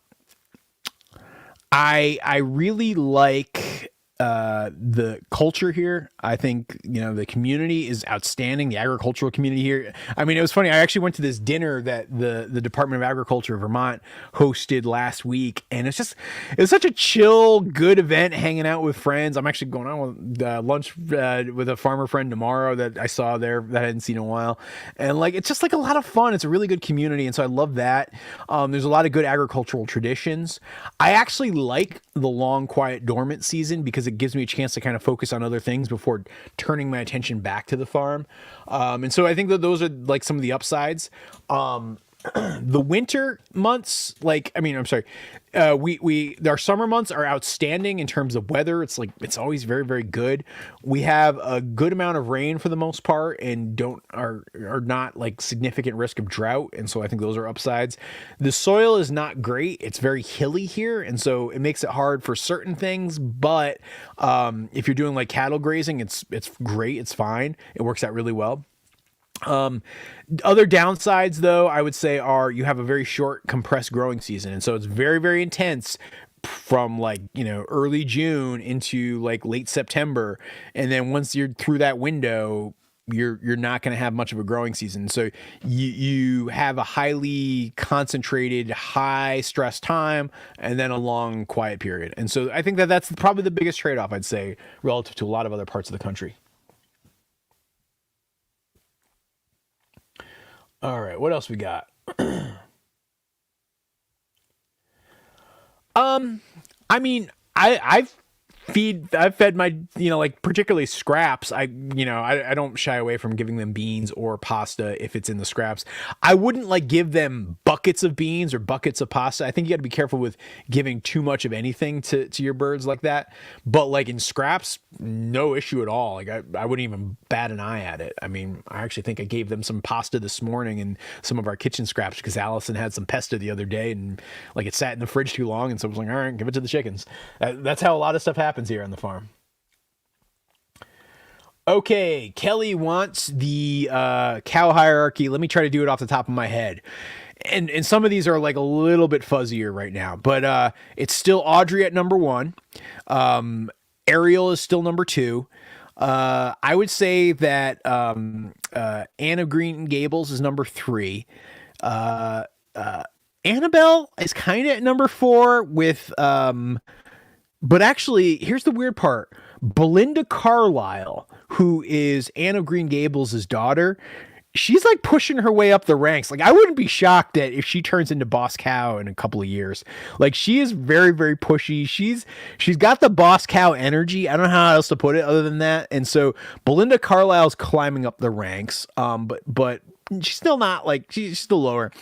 really like the culture here. I think, you know, the community is outstanding. The agricultural community here. I mean, it was funny. I actually went to this dinner that the Department of Agriculture of Vermont hosted last week, and it was such a chill, good event, hanging out with friends. I'm actually going on with lunch with a farmer friend tomorrow that I saw there that I hadn't seen in a while, and like it's just like a lot of fun. It's a really good community, and so I love that. There's a lot of good agricultural traditions. I actually like the long, quiet, dormant season because it gives me a chance to kind of focus on other things before turning my attention back to the farm. And so I think that those are like some of the upsides. The winter months, like, I mean, I'm sorry, our summer months are outstanding in terms of weather. It's like, it's always very, very good. We have a good amount of rain for the most part and are not like significant risk of drought. And so I think those are upsides. The soil is not great. It's very hilly here. And so it makes it hard for certain things, but, if you're doing like cattle grazing, it's great. It's fine. It works out really well. Other downsides though, I would say are you have a very short compressed growing season. And so it's very, very intense from like, you know, early June into like late September. And then once you're through that window, you're not going to have much of a growing season. So you have a highly concentrated, high stress time and then a long quiet period. And so I think that that's probably the biggest trade-off, I'd say, relative to a lot of other parts of the country. All right, what else we got? I mean, I've fed my, you know, like particularly scraps. I don't shy away from giving them beans or pasta if it's in the scraps. I wouldn't like give them buckets of beans or buckets of pasta. I think you got to be careful with giving too much of anything to your birds like that. But like in scraps, no issue at all. Like I wouldn't even bat an eye at it. I mean, I actually think I gave them some pasta this morning and some of our kitchen scraps because Allison had some pesto the other day and like it sat in the fridge too long. And so I was like, all right, give it to the chickens. That's how a lot of stuff happens here on the farm. Okay, Kelly wants the cow hierarchy. Let me try to do it off the top of my head. And some of these are like a little bit fuzzier right now, but it's still Audrey at number 1. Ariel is still number 2. I would say that Anna Green Gables is number 3. Annabelle is kind of at number 4 with but actually, here's the weird part. Belinda Carlisle, who is Anne of Green Gables' daughter, she's like pushing her way up the ranks. Like I wouldn't be shocked that if she turns into boss cow in a couple of years. Like she is very, very pushy. She's got the boss cow energy. I don't know how else to put it other than that. And so Belinda Carlisle's climbing up the ranks. But she's still not like she's still lower.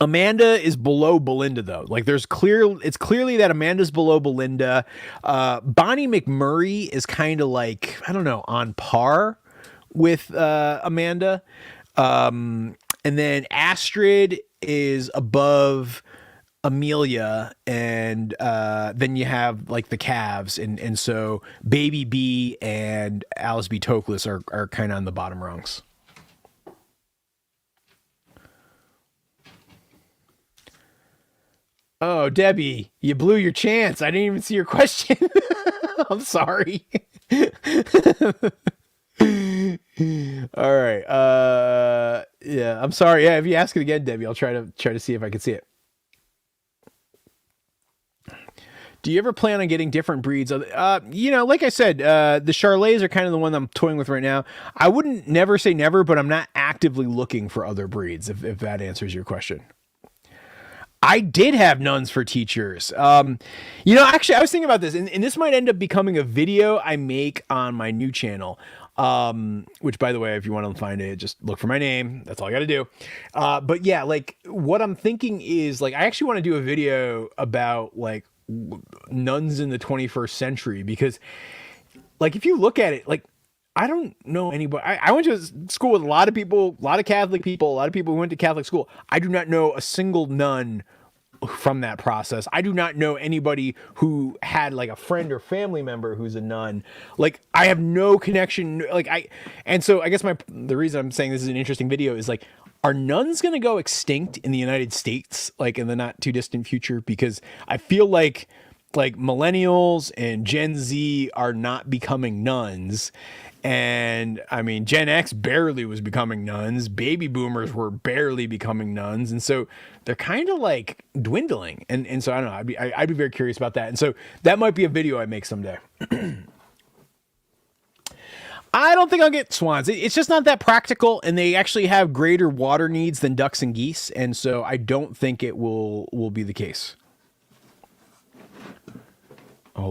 Amanda is below Belinda though. Like it's clearly that Amanda's below Belinda. Bonnie McMurray is kind of like, I don't know, on par with Amanda. And then Astrid is above Amelia, and then you have like the calves, and so Baby B and Alice B. Toklas are kind of on the bottom rungs. Oh, Debbie, you blew your chance. I didn't even see your question. I'm sorry. All right. Yeah, I'm sorry. Yeah, if you ask it again, Debbie, I'll try to see if I can see it. Do you ever plan on getting different breeds? You know, like I said, the Charolais are kind of the one I'm toying with right now. I wouldn't never say never, but I'm not actively looking for other breeds, if that answers your question. I did have nuns for teachers. You know, actually, I was thinking about this, and this might end up becoming a video I make on my new channel. Which, by the way, if you want to find it, just look for my name. That's all I got to do. But yeah, like what I'm thinking is like I actually want to do a video about like nuns in the 21st century because, like, if you look at it, like I don't know anybody. I went to school with a lot of people, a lot of Catholic people, a lot of people who went to Catholic school. I do not know a single nun from that process. I do not know anybody who had like a friend or family member who's a nun. Like I have no connection. And so I guess the reason I'm saying this is an interesting video is like, are nuns going to go extinct in the United States, like in the not too distant future? Because I feel like millennials and Gen Z are not becoming nuns. And I mean, Gen X barely was becoming nuns. Baby boomers were barely becoming nuns. And so they're kind of like dwindling. And so I don't know, I'd be very curious about that. And so that might be a video I make someday. I don't think I'll get swans. It's just not that practical. And they actually have greater water needs than ducks and geese. And so I don't think it will be the case. Oh,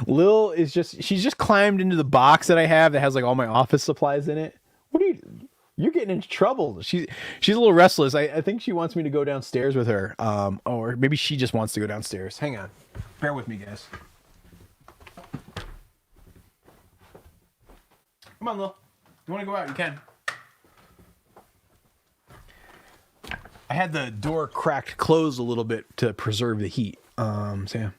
Lil is she's just climbed into the box that I have that has like all my office supplies in it. You're getting into trouble. She's a little restless. I think she wants me to go downstairs with her. Or maybe she just wants to go downstairs. Hang on. Bear with me, guys. Come on, Lil. You want to go out? You can. I had the door cracked closed a little bit to preserve the heat. So yeah.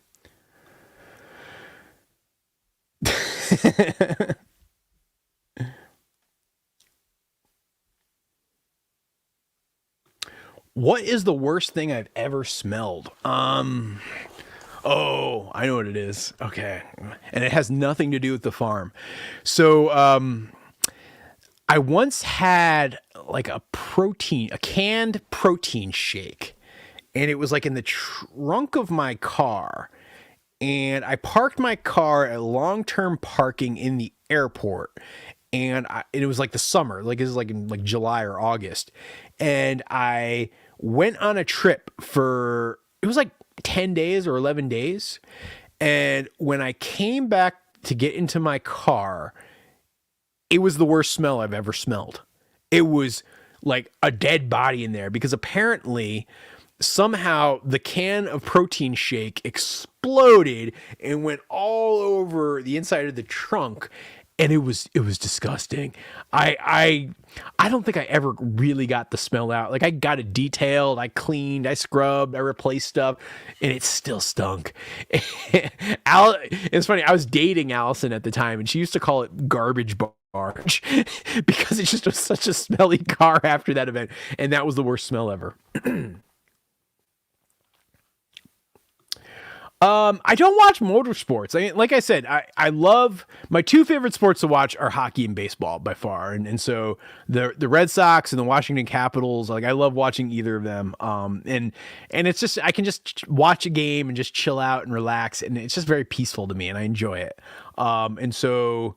What is the worst thing I've ever smelled? Oh, I know what it is. Okay. And it has nothing to do with the farm. So, I once had like a canned protein shake, and it was like in the trunk of my car. And I parked my car at long-term parking in the airport. And it was like the summer, like it was like in like July or August. And I went on a trip it was like 10 days or 11 days. And when I came back to get into my car, it was the worst smell I've ever smelled. It was like a dead body in there, because apparently somehow the can of protein shake exploded and went all over the inside of the trunk, and it was disgusting. I don't think I ever really got the smell out. Like I got it detailed, I cleaned, I scrubbed, I replaced stuff, and it still stunk. It's funny, I was dating Allison at the time, and she used to call it garbage barge because it just was such a smelly car after that event, and that was the worst smell ever. I don't watch motorsports. Like I said, I love, my two favorite sports to watch are hockey and baseball by far. And so the Red Sox and the Washington Capitals, like I love watching either of them. And it's just, I can just watch a game and just chill out and relax. And it's just very peaceful to me, and I enjoy it. And so,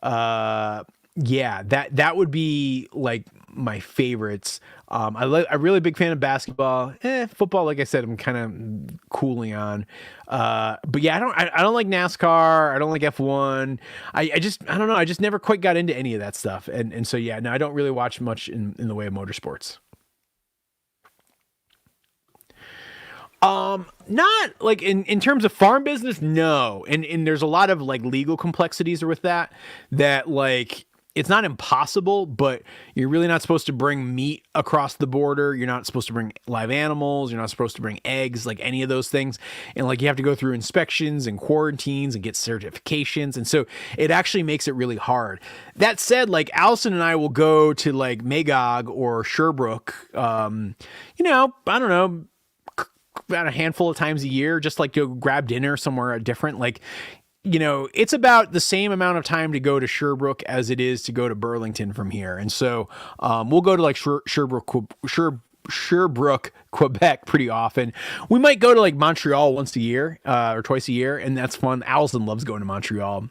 yeah, that would be like my favorites. I'm a really big fan of basketball. Football, like I said, I'm kind of cooling on. But yeah, I don't like NASCAR. I don't like F1. I don't know. I just never quite got into any of that stuff. And so yeah, no, I don't really watch much in the way of motorsports. Not like in terms of farm business, no. And there's a lot of like legal complexities with that like, it's not impossible, but you're really not supposed to bring meat across the border. You're not supposed to bring live animals. You're not supposed to bring eggs, like any of those things. And like you have to go through inspections and quarantines and get certifications. And so it actually makes it really hard. That said, like Allison and I will go to like Magog or Sherbrooke, I don't know, about a handful of times a year, just like to grab dinner somewhere different. Like, it's about the same amount of time to go to Sherbrooke as it is to go to Burlington from here. And so we'll go to like Sherbrooke, Quebec pretty often. We might go to like Montreal once a year or twice a year, and that's fun. Allison loves going to Montreal.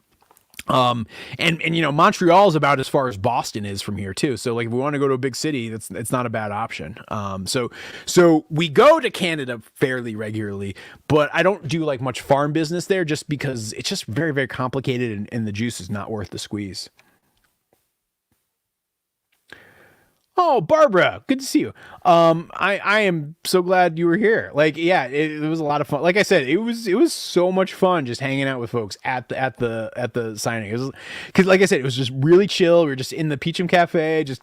And Montreal is about as far as Boston is from here too. So like if we want to go to a big city, it's not a bad option. So we go to Canada fairly regularly, but I don't do like much farm business there just because it's just very, very complicated, and the juice is not worth the squeeze. Oh, Barbara, good to see you. I am so glad you were here. Like, yeah, it was a lot of fun. Like I said, it was so much fun just hanging out with folks at the signing. It was because, like I said, it was just really chill. We were just in the Peacham Cafe. Just,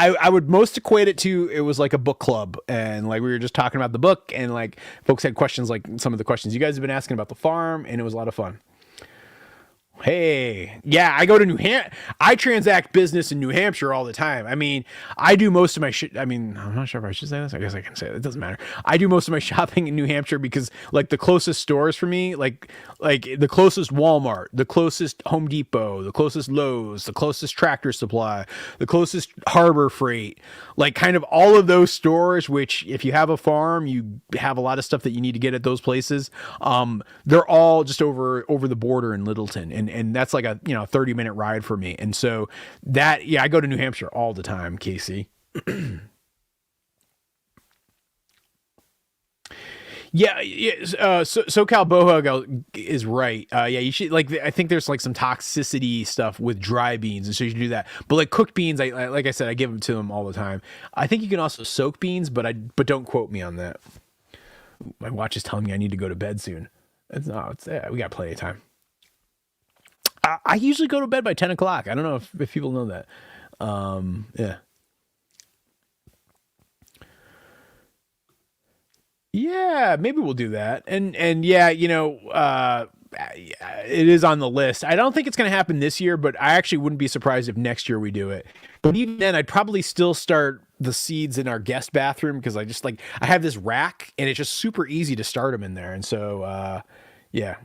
I would most equate it to, it was like a book club, and like we were just talking about the book, and like folks had questions like some of the questions you guys have been asking about the farm, and it was a lot of fun. Hey, yeah, I go to New Hampshire. I transact business in New Hampshire all the time. I mean, I do most of my shit. I mean, I'm not sure if I should say this. I guess I can say it. It doesn't matter. I do most of my shopping in New Hampshire because, like, the closest stores for me, like the closest Walmart, the closest Home Depot, the closest Lowe's, the closest Tractor Supply, the closest Harbor Freight, like, kind of all of those stores. Which, if you have a farm, you have a lot of stuff that you need to get at those places. They're all just over the border in Littleton, and that's like a 30-minute ride for me. And so that, yeah, I go to New Hampshire all the time, Casey. Yeah, SoCal Bohug is right. Yeah, you should, like, I think there's like some toxicity stuff with dry beans, and so you should do that. But like cooked beans, I like I said, I give them to them all the time. I think you can also soak beans, but don't quote me on that. My watch is telling me I need to go to bed soon. We got plenty of time. I usually go to bed by 10 o'clock. I don't know if people know that. Yeah. Yeah, maybe we'll do that. And yeah, it is on the list. I don't think it's going to happen this year, but I actually wouldn't be surprised if next year we do it. But even then, I'd probably still start the seeds in our guest bathroom, because I have this rack, and it's just super easy to start them in there. And so, yeah.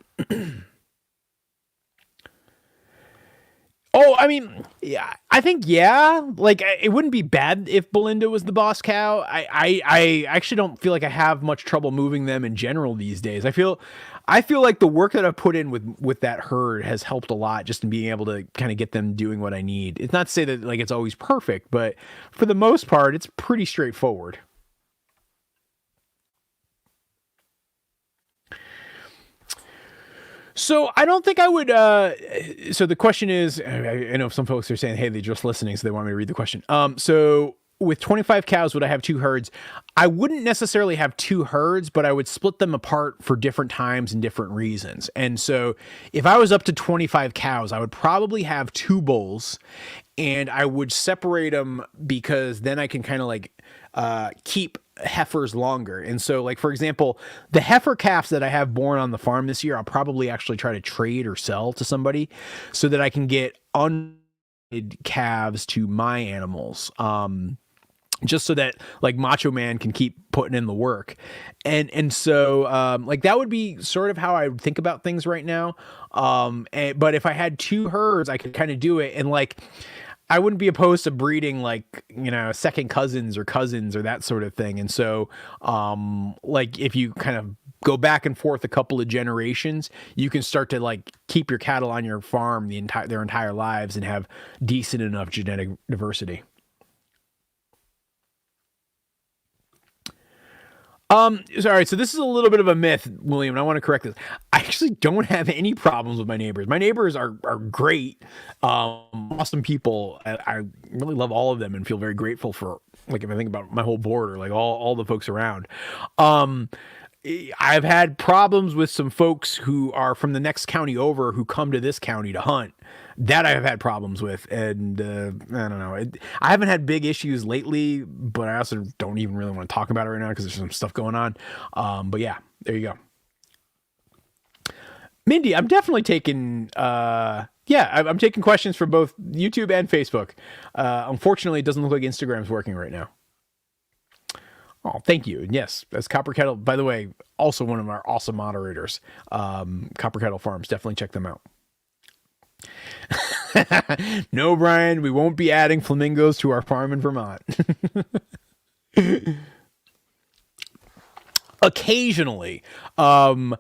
Oh, I mean, yeah, I think, yeah, like, it wouldn't be bad if Belinda was the boss cow. I actually don't feel like I have much trouble moving them in general these days. I feel like the work that I've put in with that herd has helped a lot, just in being able to kind of get them doing what I need. It's not to say that like it's always perfect, but for the most part, it's pretty straightforward. So I don't think I would. So the question is, I know some folks are saying, "Hey, they're just listening, so they want me to read the question." So with 25 cows, would I have two herds? I wouldn't necessarily have two herds, but I would split them apart for different times and different reasons. And so if I was up to 25 cows, I would probably have two bulls, and I would separate them, because then I can kind of like keep heifers longer. And so, like, for example, the heifer calves that I have born on the farm this year, I'll probably actually try to trade or sell to somebody so that I can get calves to my animals. Just so that like Macho Man can keep putting in the work. And so like that would be sort of how I would think about things right now. But if I had two herds, I could kind of do it. And like, I wouldn't be opposed to breeding like, second cousins or that sort of thing. And so, like if you kind of go back and forth a couple of generations, you can start to like keep your cattle on your farm their entire lives and have decent enough genetic diversity. Sorry, so this is a little bit of a myth, William, and I want to correct this. I actually don't have any problems with my neighbors. My neighbors are great, awesome people. I really love all of them and feel very grateful for, like, if I think about my whole border, like all the folks around. I've had problems with some folks who are from the next county over who come to this county to hunt. That I've had problems with, and I don't know. I haven't had big issues lately, but I also don't even really want to talk about it right now because there's some stuff going on. But yeah, there you go. Mindy, I'm definitely taking. I'm taking questions for both YouTube and Facebook. Unfortunately, it doesn't look like Instagram's working right now. Oh, thank you. And yes, as Copper Kettle, by the way, also one of our awesome moderators. Copper Kettle Farms, definitely check them out. No, Brian, we won't be adding flamingos to our farm in Vermont. Occasionally, and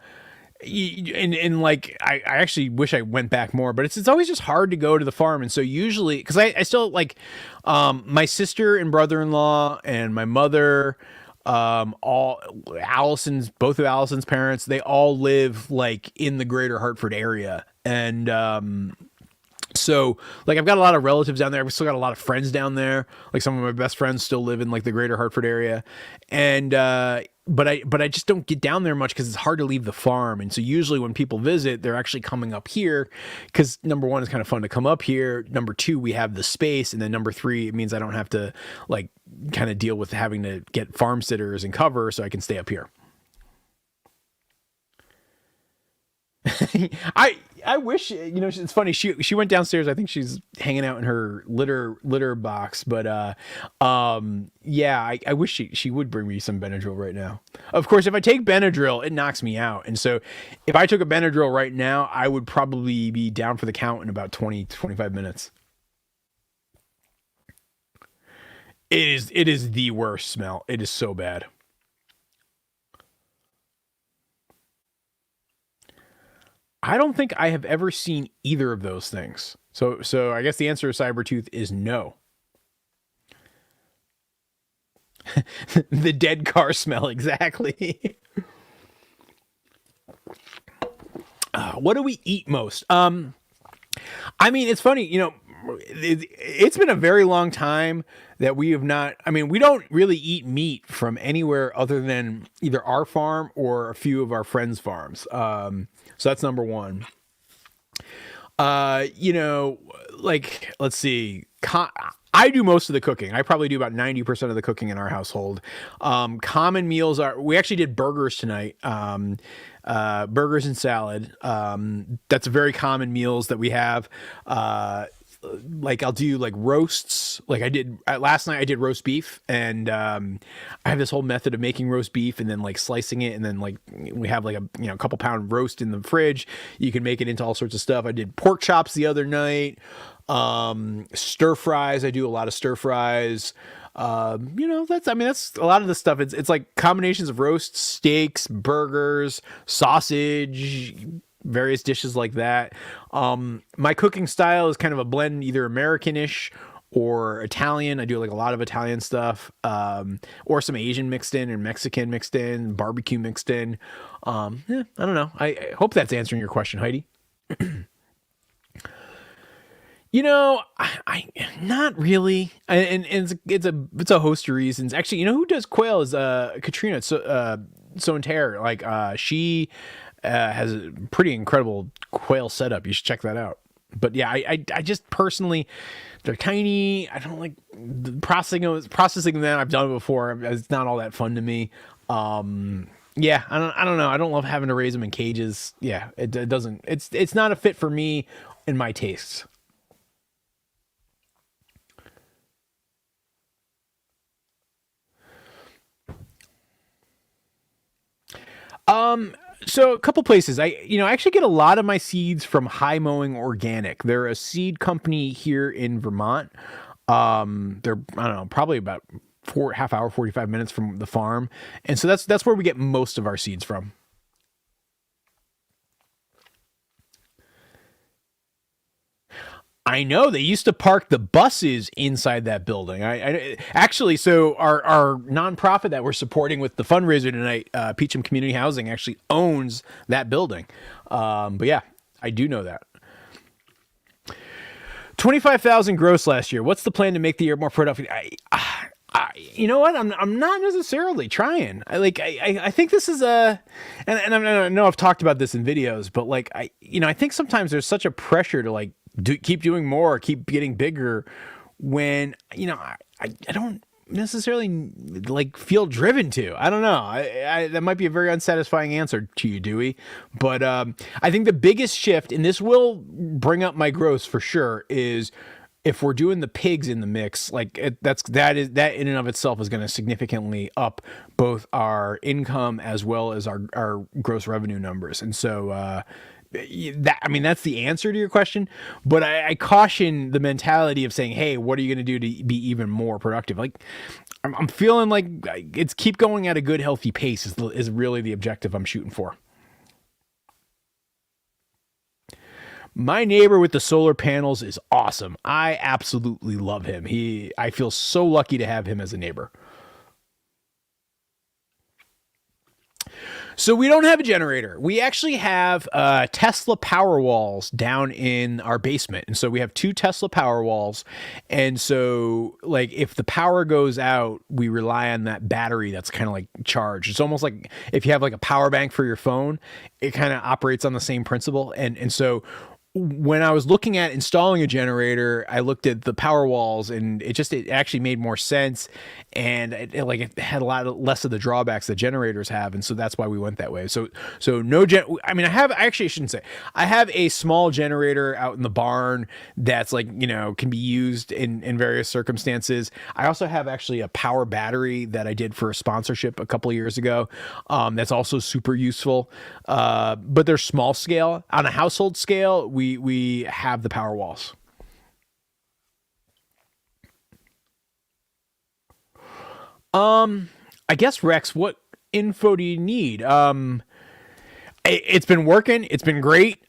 like I actually wish I went back more, but it's always just hard to go to the farm. And so usually, because I still like my sister and brother-in-law and my mother, both of Allison's parents, they all live like in the greater Hartford area. And so like I've got a lot of relatives down there. I've still got a lot of friends down there. Like some of my best friends still live in like the greater Hartford area. And but I just don't get down there much because it's hard to leave the farm. And so usually when people visit, they're actually coming up here because number one, it's kind of fun to come up here. Number two, we have the space. And then number three, it means I don't have to like kind of deal with having to get farm sitters and cover, so I can stay up here. I wish, it's funny. She went downstairs. I think she's hanging out in her litter box, but yeah, I wish she would bring me some Benadryl right now. Of course, if I take Benadryl, it knocks me out. And so if I took a Benadryl right now, I would probably be down for the count in about 20-25 minutes. It is the worst smell. It is so bad. I don't think I have ever seen either of those things. So I guess the answer to Cybertooth is no. The dead car smell, exactly. What do we eat most? I mean, it's funny, it's been a very long time that we have not, I mean, we don't really eat meat from anywhere other than either our farm or a few of our friends' farms. So that's number one. Like, let's see. I do most of the cooking. I probably do about 90% of the cooking in our household. Common meals we actually did burgers tonight. Burgers and salad. That's very common meals that we have. Like I'll do like roasts. Like I did last night, I did roast beef, and I have this whole method of making roast beef and then like slicing it, and then like we have like a couple pound roast in the fridge. You can make it into all sorts of stuff. I did pork chops the other night. Stir fries. I do a lot of stir fries. That's a lot of the stuff. It's like combinations of roasts, steaks, burgers, sausage, various dishes like that. My cooking style is kind of a blend, either American-ish or Italian. I do like a lot of Italian stuff, or some Asian mixed in, and Mexican mixed in, barbecue mixed in. I don't know. I hope that's answering your question, Heidi. I not really, and it's a host of reasons. Actually, who does quail is Katrina Sointer. Like she has a pretty incredible quail setup. You should check that out. But yeah, I just personally, they're tiny. I don't like processing them. I've done it before. It's not all that fun to me. Yeah, I don't know. I don't love having to raise them in cages. Yeah, it doesn't. It's not a fit for me and my tastes. So a couple places. I actually get a lot of my seeds from High Mowing Organic. They're a seed company here in Vermont. They're, I don't know, probably about half hour, 45 minutes from the farm. And so that's where we get most of our seeds from. I know they used to park the buses inside that building. I actually, so our nonprofit that we're supporting with the fundraiser tonight, Peacham Community Housing, actually owns that building. But yeah, I do know that. 25,000 gross last year. What's the plan to make the year more productive? You know what? I'm not necessarily trying. I think this is and I know I've talked about this in videos, but like I think sometimes there's such a pressure to like keep doing more, keep getting bigger, when I don't necessarily like feel driven to. I don't know. That might be a very unsatisfying answer to you, Dewey. But I think the biggest shift, and this will bring up my gross for sure, is if we're doing the pigs in the mix. Like that in and of itself is going to significantly up both our income as well as our gross revenue numbers. And so that's the answer to your question, but I caution the mentality of saying, hey, what are you going to do to be even more productive? Like I'm feeling like it's keep going at a good, healthy pace is really the objective I'm shooting for. My neighbor with the solar panels is awesome. I absolutely love him. I feel so lucky to have him as a neighbor. So we don't have a generator. We actually have Tesla power walls down in our basement. And so we have two Tesla power walls. And so like if the power goes out, we rely on that battery that's kind of like charged. It's almost like if you have like a power bank for your phone, it kind of operates on the same principle. And so when I was looking at installing a generator, I looked at the power walls, and it actually made more sense, and it had a lot less of the drawbacks that generators have, and so that's why we went that way. So no I mean, I shouldn't say I have a small generator out in the barn that's like, can be used in various circumstances. I also have actually a power battery that I did for a sponsorship a couple of years ago. That's also super useful, but they're small scale. On a household scale, we have the power walls. I guess, Rex, what info do you need? It's been working. It's been great.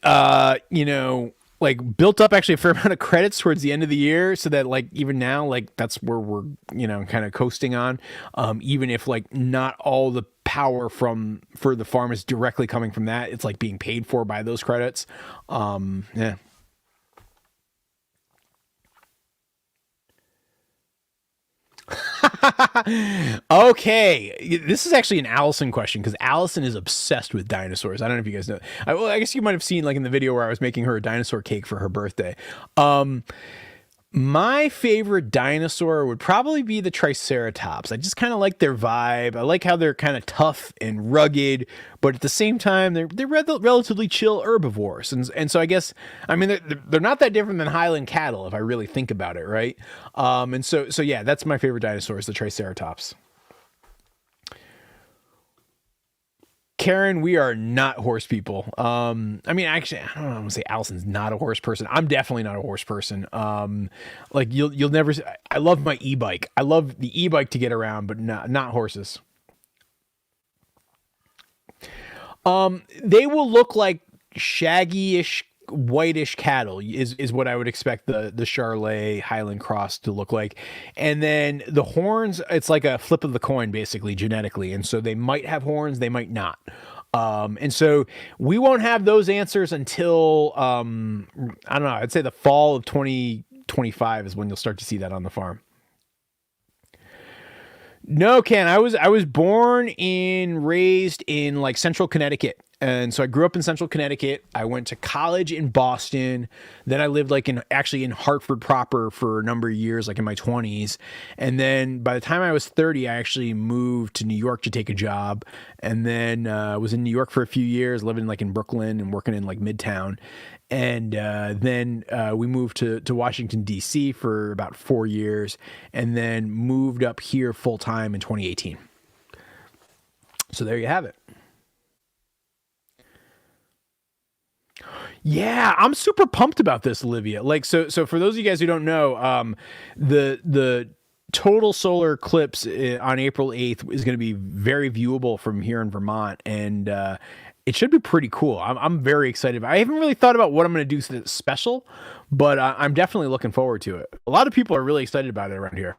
Like built up actually a fair amount of credits towards the end of the year, so that like even now, like that's where we're, kind of coasting on. Even if like not all the power for the farm is directly coming from that, it's like being paid for by those credits. Yeah. Okay, this is actually an Allison question, because Allison is obsessed with dinosaurs. I don't know if you guys know. I guess you might have seen like in the video where I was making her a dinosaur cake for her birthday. My favorite dinosaur would probably be the Triceratops. I just kind of like their vibe. I like how they're kind of tough and rugged, but at the same time, they're relatively chill herbivores. And so I guess, I mean, they're not that different than Highland cattle if I really think about it, right? And so yeah, that's my favorite dinosaur, is the Triceratops. Karen, we are not horse people. I mean, actually, I don't know. I'm gonna say Allison's not a horse person. I'm definitely not a horse person. Like you'll never. I love my e-bike. I love the e-bike to get around, but not horses. They will look like shaggy-ish, whitish cattle is what I would expect the Charolais Highland Cross to look like. And then the horns, it's like a flip of the coin, basically, genetically. And so they might have horns, they might not. And so we won't have those answers until, I don't know, I'd say the fall of 2025 is when you'll start to see that on the farm. No, Ken, I was born and raised in like central Connecticut. And so I grew up in central Connecticut. I went to college in Boston. Then I lived like in Hartford proper for a number of years, like in my 20s. And then by the time I was 30, I actually moved to New York to take a job. And then was in New York for a few years, living like in Brooklyn and working in like Midtown. And then we moved to Washington, D.C. for about 4 years, and then moved up here full time in 2018. So there you have it. Yeah, I'm super pumped about this, Olivia. Like, so for those of you guys who don't know, the total solar eclipse on April 8th is going to be very viewable from here in Vermont, and it should be pretty cool. I'm very excited. I haven't really thought about what I'm going to do that's special, but I'm definitely looking forward to it. A lot of people are really excited about it around here.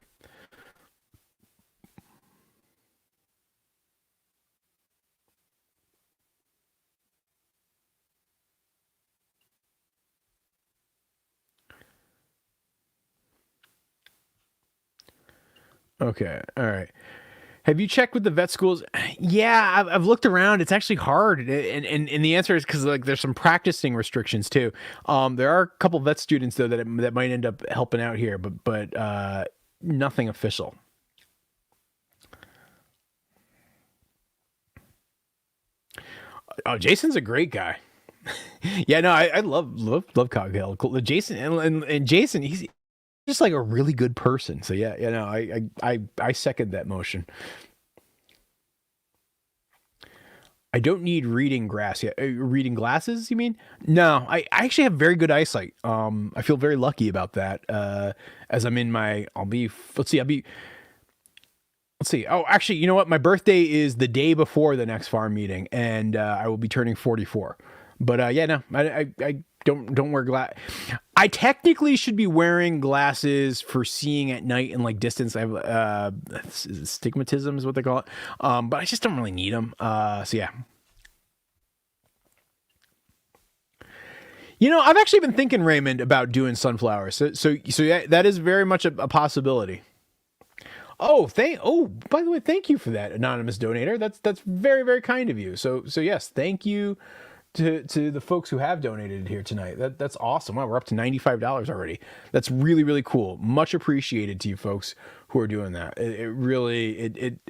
Okay, all right. Have you checked with the vet schools? Yeah, I've looked around. It's actually hard, and the answer is because like there's some practicing restrictions too. There are a couple vet students though that might end up helping out here, but nothing official. Oh, Jason's a great guy. Yeah, no, I love Cocktail. Cool. Jason and Jason, he's just like a really good person. So yeah, no, I second that motion. I don't need reading grass yet. Reading glasses, you mean? No, I actually have very good eyesight. I feel very lucky about that. As I'm in my, let's see. Oh, actually, you know what? My birthday is the day before the next farm meeting, and I will be turning 44. But yeah, no, I don't wear glass. I technically should be wearing glasses for seeing at night and like distance. I have stigmatism is what they call it. But I just don't really need them. So yeah. I've actually been thinking, Raymond, about doing sunflowers. So yeah, that is very much a possibility. By the way, thank you for that, anonymous donator. That's very, very kind of you. So yes, thank you to the folks who have donated here tonight. That's awesome. Wow, we're up to $95 already. That's really, really cool. Much appreciated to you folks who are doing that. It really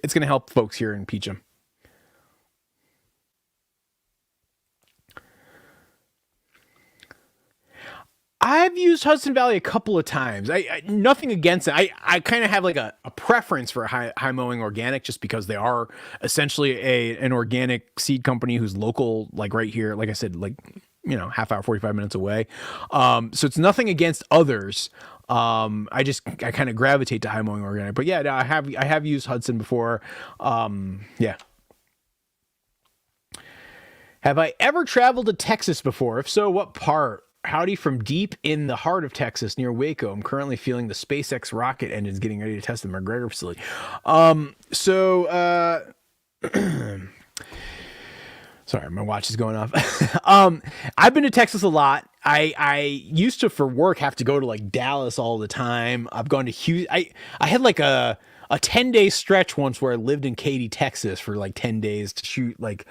it's going to help folks here in Peacham. I've used Hudson Valley a couple of times. I nothing against it. I kind of have like a preference for high mowing organic, just because they are essentially an organic seed company who's local, like right here. Like I said, like half hour, 45 minutes away. So it's nothing against others. I kind of gravitate to high mowing organic. But yeah, no, I have used Hudson before. Yeah. Have I ever traveled to Texas before? If so, what part? Howdy from deep in the heart of Texas near Waco. I'm currently feeling the SpaceX rocket engines getting ready to test the McGregor facility. Sorry, my watch is going off. I've been to Texas a lot. I used to, for work, have to go to like Dallas all the time. I've gone to Houston. I had like a 10-day stretch once where I lived in Katy, Texas for like 10 days to shoot like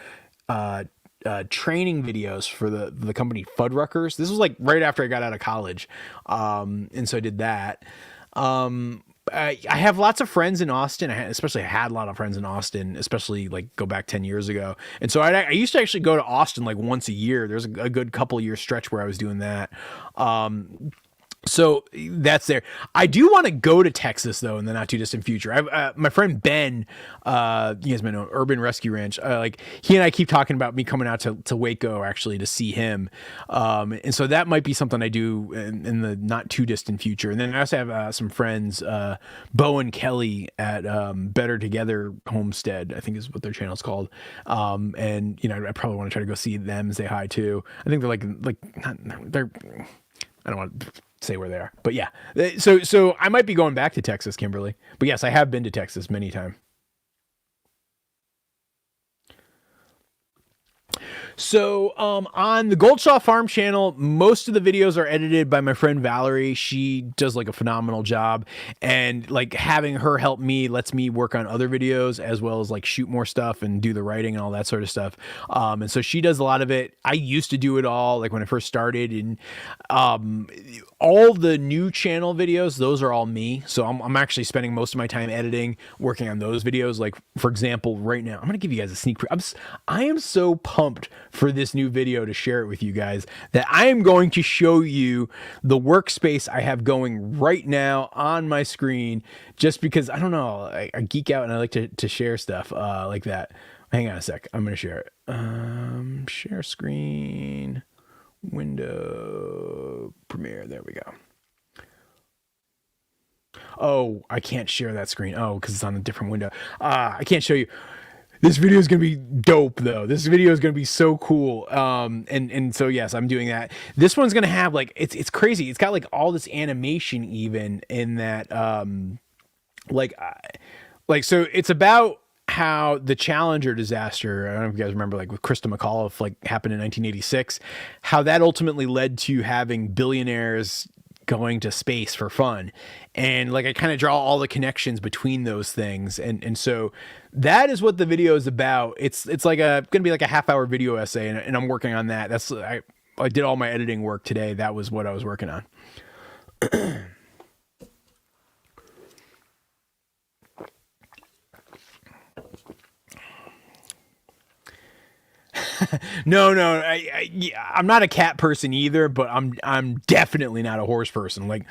training videos for the company Fuddruckers. This was like right after I got out of college. And so I did that. I have lots of friends in Austin. I had a lot of friends in Austin, especially like go back 10 years ago. And so I used to actually go to Austin like once a year. There's a good couple year stretch where I was doing that. So that's there. I do want to go to Texas though in the not too distant future. My friend Ben, you guys might know Urban Rescue Ranch. Like he and I keep talking about me coming out to Waco actually to see him, and so that might be something I do in the not too distant future. And then I also have some friends, Bo and Kelly at Better Together Homestead, I think is what their channel's called. And I probably want to try to go see them and say hi too. I think they're I don't want to say where they are, but yeah. So I might be going back to Texas, Kimberly. But yes, I have been to Texas many times. So on the Goldshaw Farm channel, most of the videos are edited by my friend Valerie. She does like a phenomenal job, and like having her help me lets me work on other videos as well as like shoot more stuff and do the writing and all that sort of stuff. And so she does a lot of it. I used to do it all like when I first started, and all the new channel videos, those are all me. So I'm actually spending most of my time editing, working on those videos. Like for example, right now, I'm going to give you guys a sneak preview. I am so pumped for this new video to share it with you guys that I am going to show you the workspace I have going right now on my screen, just because I don't know, I geek out and I like to share stuff like that. Hang on a sec. I'm going to share it. Share screen, window, Premiere. There we go. Oh, I can't share that screen. Oh, because it's on a different window. I can't show you. This video is going to be dope though. This video is going to be so cool. And so yes, I'm doing that. This one's going to have like, it's crazy. It's got like all this animation even in that, so it's about how the Challenger disaster, I don't know if you guys remember, like with Krista McAuliffe, like happened in 1986, how that ultimately led to having billionaires going to space for fun. And like I kind of draw all the connections between those things, and so that is what the video is about. It's like gonna be like a half-hour video essay, and I'm working on that. I did all my editing work today. That was what I was working on. No, I'm not a cat person either, but I'm definitely not a horse person. Like,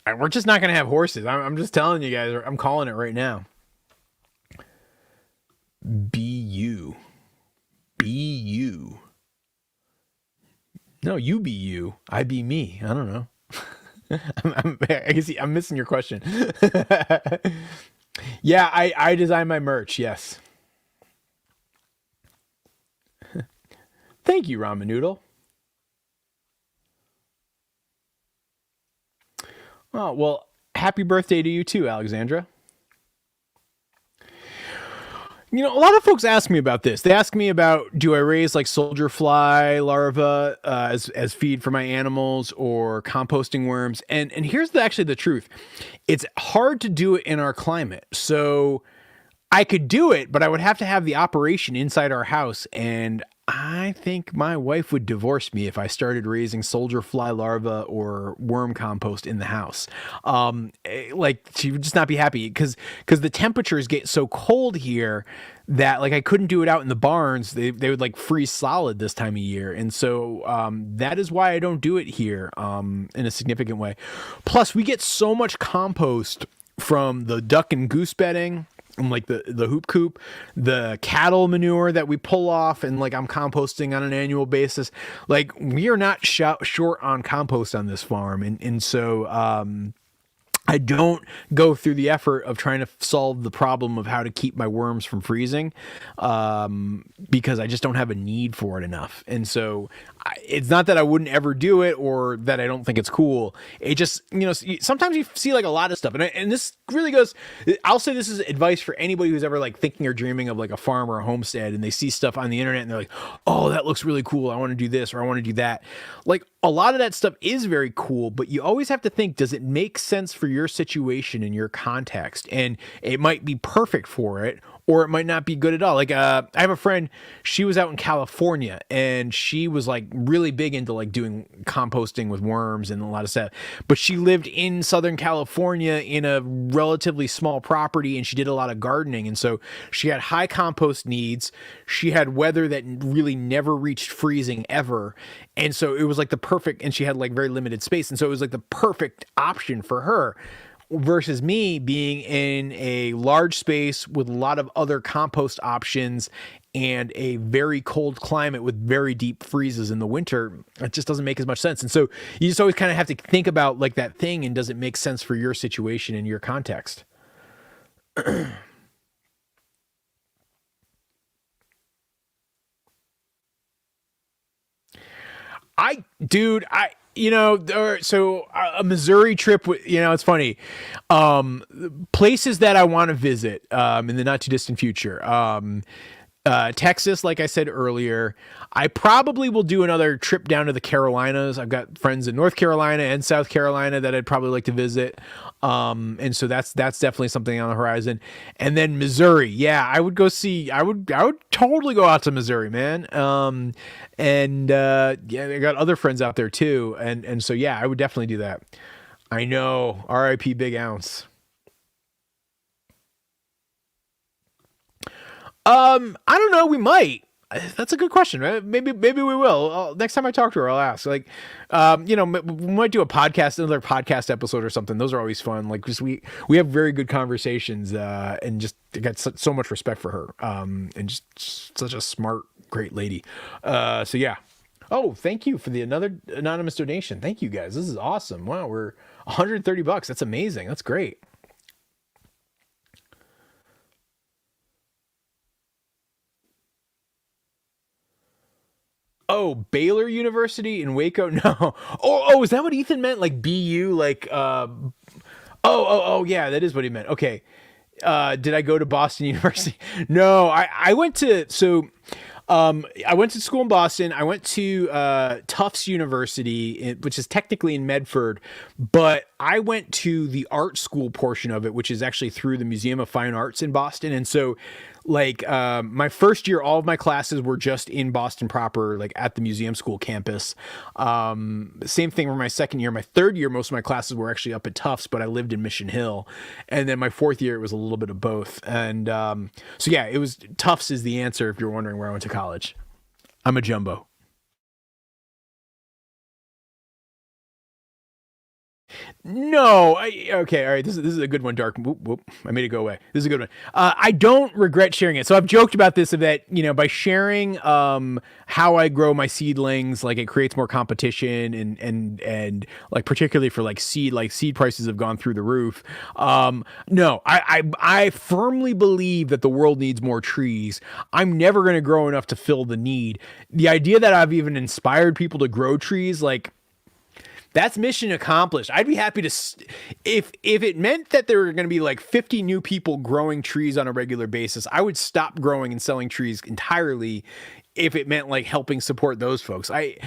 we're just not gonna have horses. I'm just telling you guys. I'm calling it right now. BU. No, you be you. I be me. I don't know. I guess I'm missing your question. Yeah, I design my merch. Yes. Thank you, Ramen Noodle. Oh, well, happy birthday to you too, Alexandra. A lot of folks ask me about this. They ask me about, do I raise like soldier fly larvae as feed for my animals, or composting worms? And here's actually the truth. It's hard to do it in our climate. So I could do it, but I would have to have the operation inside our house, and I think my wife would divorce me if I started raising soldier fly larvae or worm compost in the house. Like, she would just not be happy because the temperatures get so cold here that like I couldn't do it out in the barns. They would like freeze solid this time of year, and so that is why I don't do it here in a significant way. Plus, we get so much compost from the duck and goose bedding, and like the hoop coop, the cattle manure that we pull off, and like I'm composting on an annual basis. Like, we are not short on compost on this farm, and so I don't go through the effort of trying to solve the problem of how to keep my worms from freezing, because I just don't have a need for it enough. And so it's not that I wouldn't ever do it or that I don't think it's cool. It just, sometimes you see like a lot of stuff, and this really goes, I'll say this is advice for anybody who's ever like thinking or dreaming of like a farm or a homestead, and they see stuff on the internet and they're like, oh, that looks really cool. I want to do this or I want to do that. Like, a lot of that stuff is very cool, but you always have to think, does it make sense for your situation and your context? And it might be perfect for it, or it might not be good at all. Like, I have a friend, she was out in California, and she was like really big into like doing composting with worms and a lot of stuff. But she lived in Southern California in a relatively small property, and she did a lot of gardening. And so she had high compost needs. She had weather that really never reached freezing ever. And so it was like the perfect, and she had like very limited space. And so it was like the perfect option for her, versus me being in a large space with a lot of other compost options and a very cold climate with very deep freezes in the winter. It just doesn't make as much sense. And so you just always kind of have to think about like that thing, and does it make sense for your situation and your context? Dude, so a Missouri trip, it's funny. Places that I want to visit, in the not too distant future. Texas, like I said earlier. I probably will do another trip down to the Carolinas. I've got friends in North Carolina and South Carolina that I'd probably like to visit. And so that's definitely something on the horizon. And then Missouri. Yeah, I would totally go out to Missouri, man. Yeah, I got other friends out there too. And so, yeah, I would definitely do that. I know. RIP Big Ounce. I don't know. We might. That's a good question, right? Maybe we will. Next time I talk to her, I'll ask. Like, we might do another podcast episode or something. Those are always fun. Like, just we have very good conversations, and just I got so much respect for her, and just such a smart, great lady. So yeah. Oh, thank you for the another anonymous donation. Thank you guys. This is awesome. Wow, we're $130. That's amazing. That's great. Oh, Baylor University in Waco? No. Is that what Ethan meant? Like BU? Like, yeah, that is what he meant. Okay. Did I go to Boston University? No, I went to, I went to school in Boston. I went to Tufts University, which is technically in Medford, but I went to the art school portion of it, which is actually through the Museum of Fine Arts in Boston. And so, like, my first year, all of my classes were just in Boston proper, like at the museum school campus. Same thing for my second year. My third year, most of my classes were actually up at Tufts, but I lived in Mission Hill. And then my fourth year, it was a little bit of both. And so, yeah, it was Tufts is the answer if you're wondering where I went to college. I'm a jumbo. No, okay, all right. This is a good one. Dark. Whoop, whoop, I made it go away. This is a good one. I don't regret sharing it. So I've joked about this that by sharing how I grow my seedlings, like it creates more competition and like particularly for like seed prices have gone through the roof. No, I firmly believe that the world needs more trees. I'm never going to grow enough to fill the need. The idea that I've even inspired people to grow trees, like that's mission accomplished. I'd be happy to, if it meant that there were going to be like 50 new people growing trees on a regular basis, I would stop growing and selling trees entirely. If it meant like helping support those folks, I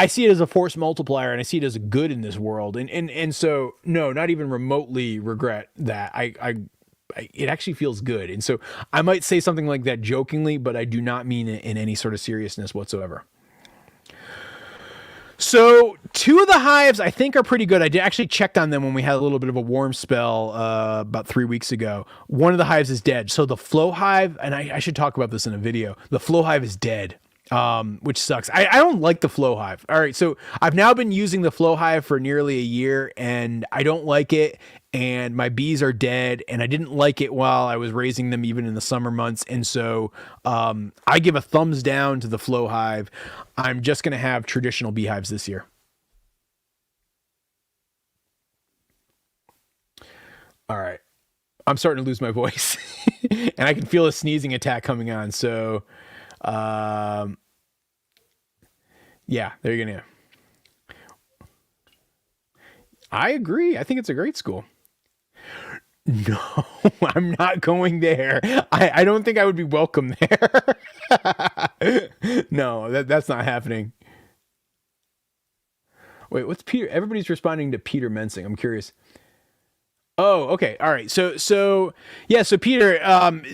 see it as a force multiplier, and I see it as a good in this world. And so no, not even remotely regret that. It actually feels good. And so I might say something like that jokingly, but I do not mean it in any sort of seriousness whatsoever. So 2 of the hives I think are pretty good. I did actually checked on them when we had a little bit of a warm spell about 3 weeks ago. One of the hives is dead. So the flow hive, and I should talk about this in a video. The flow hive is dead, which sucks. I don't like the flow hive. All right, so I've now been using the flow hive for nearly a year, and I don't like it. And my bees are dead, and I didn't like it while I was raising them even in the summer months. And so I give a thumbs down to the flow hive. I'm just going to have traditional beehives this year. All right. I'm starting to lose my voice, and I can feel a sneezing attack coming on. So yeah, there you go. I agree. I think it's a great school. No, I'm not going there. I don't think I would be welcome there. No, that's not happening. Wait, what's Peter? Everybody's responding to Peter Mensing. I'm curious. Oh, okay. All right. So yeah. So Peter,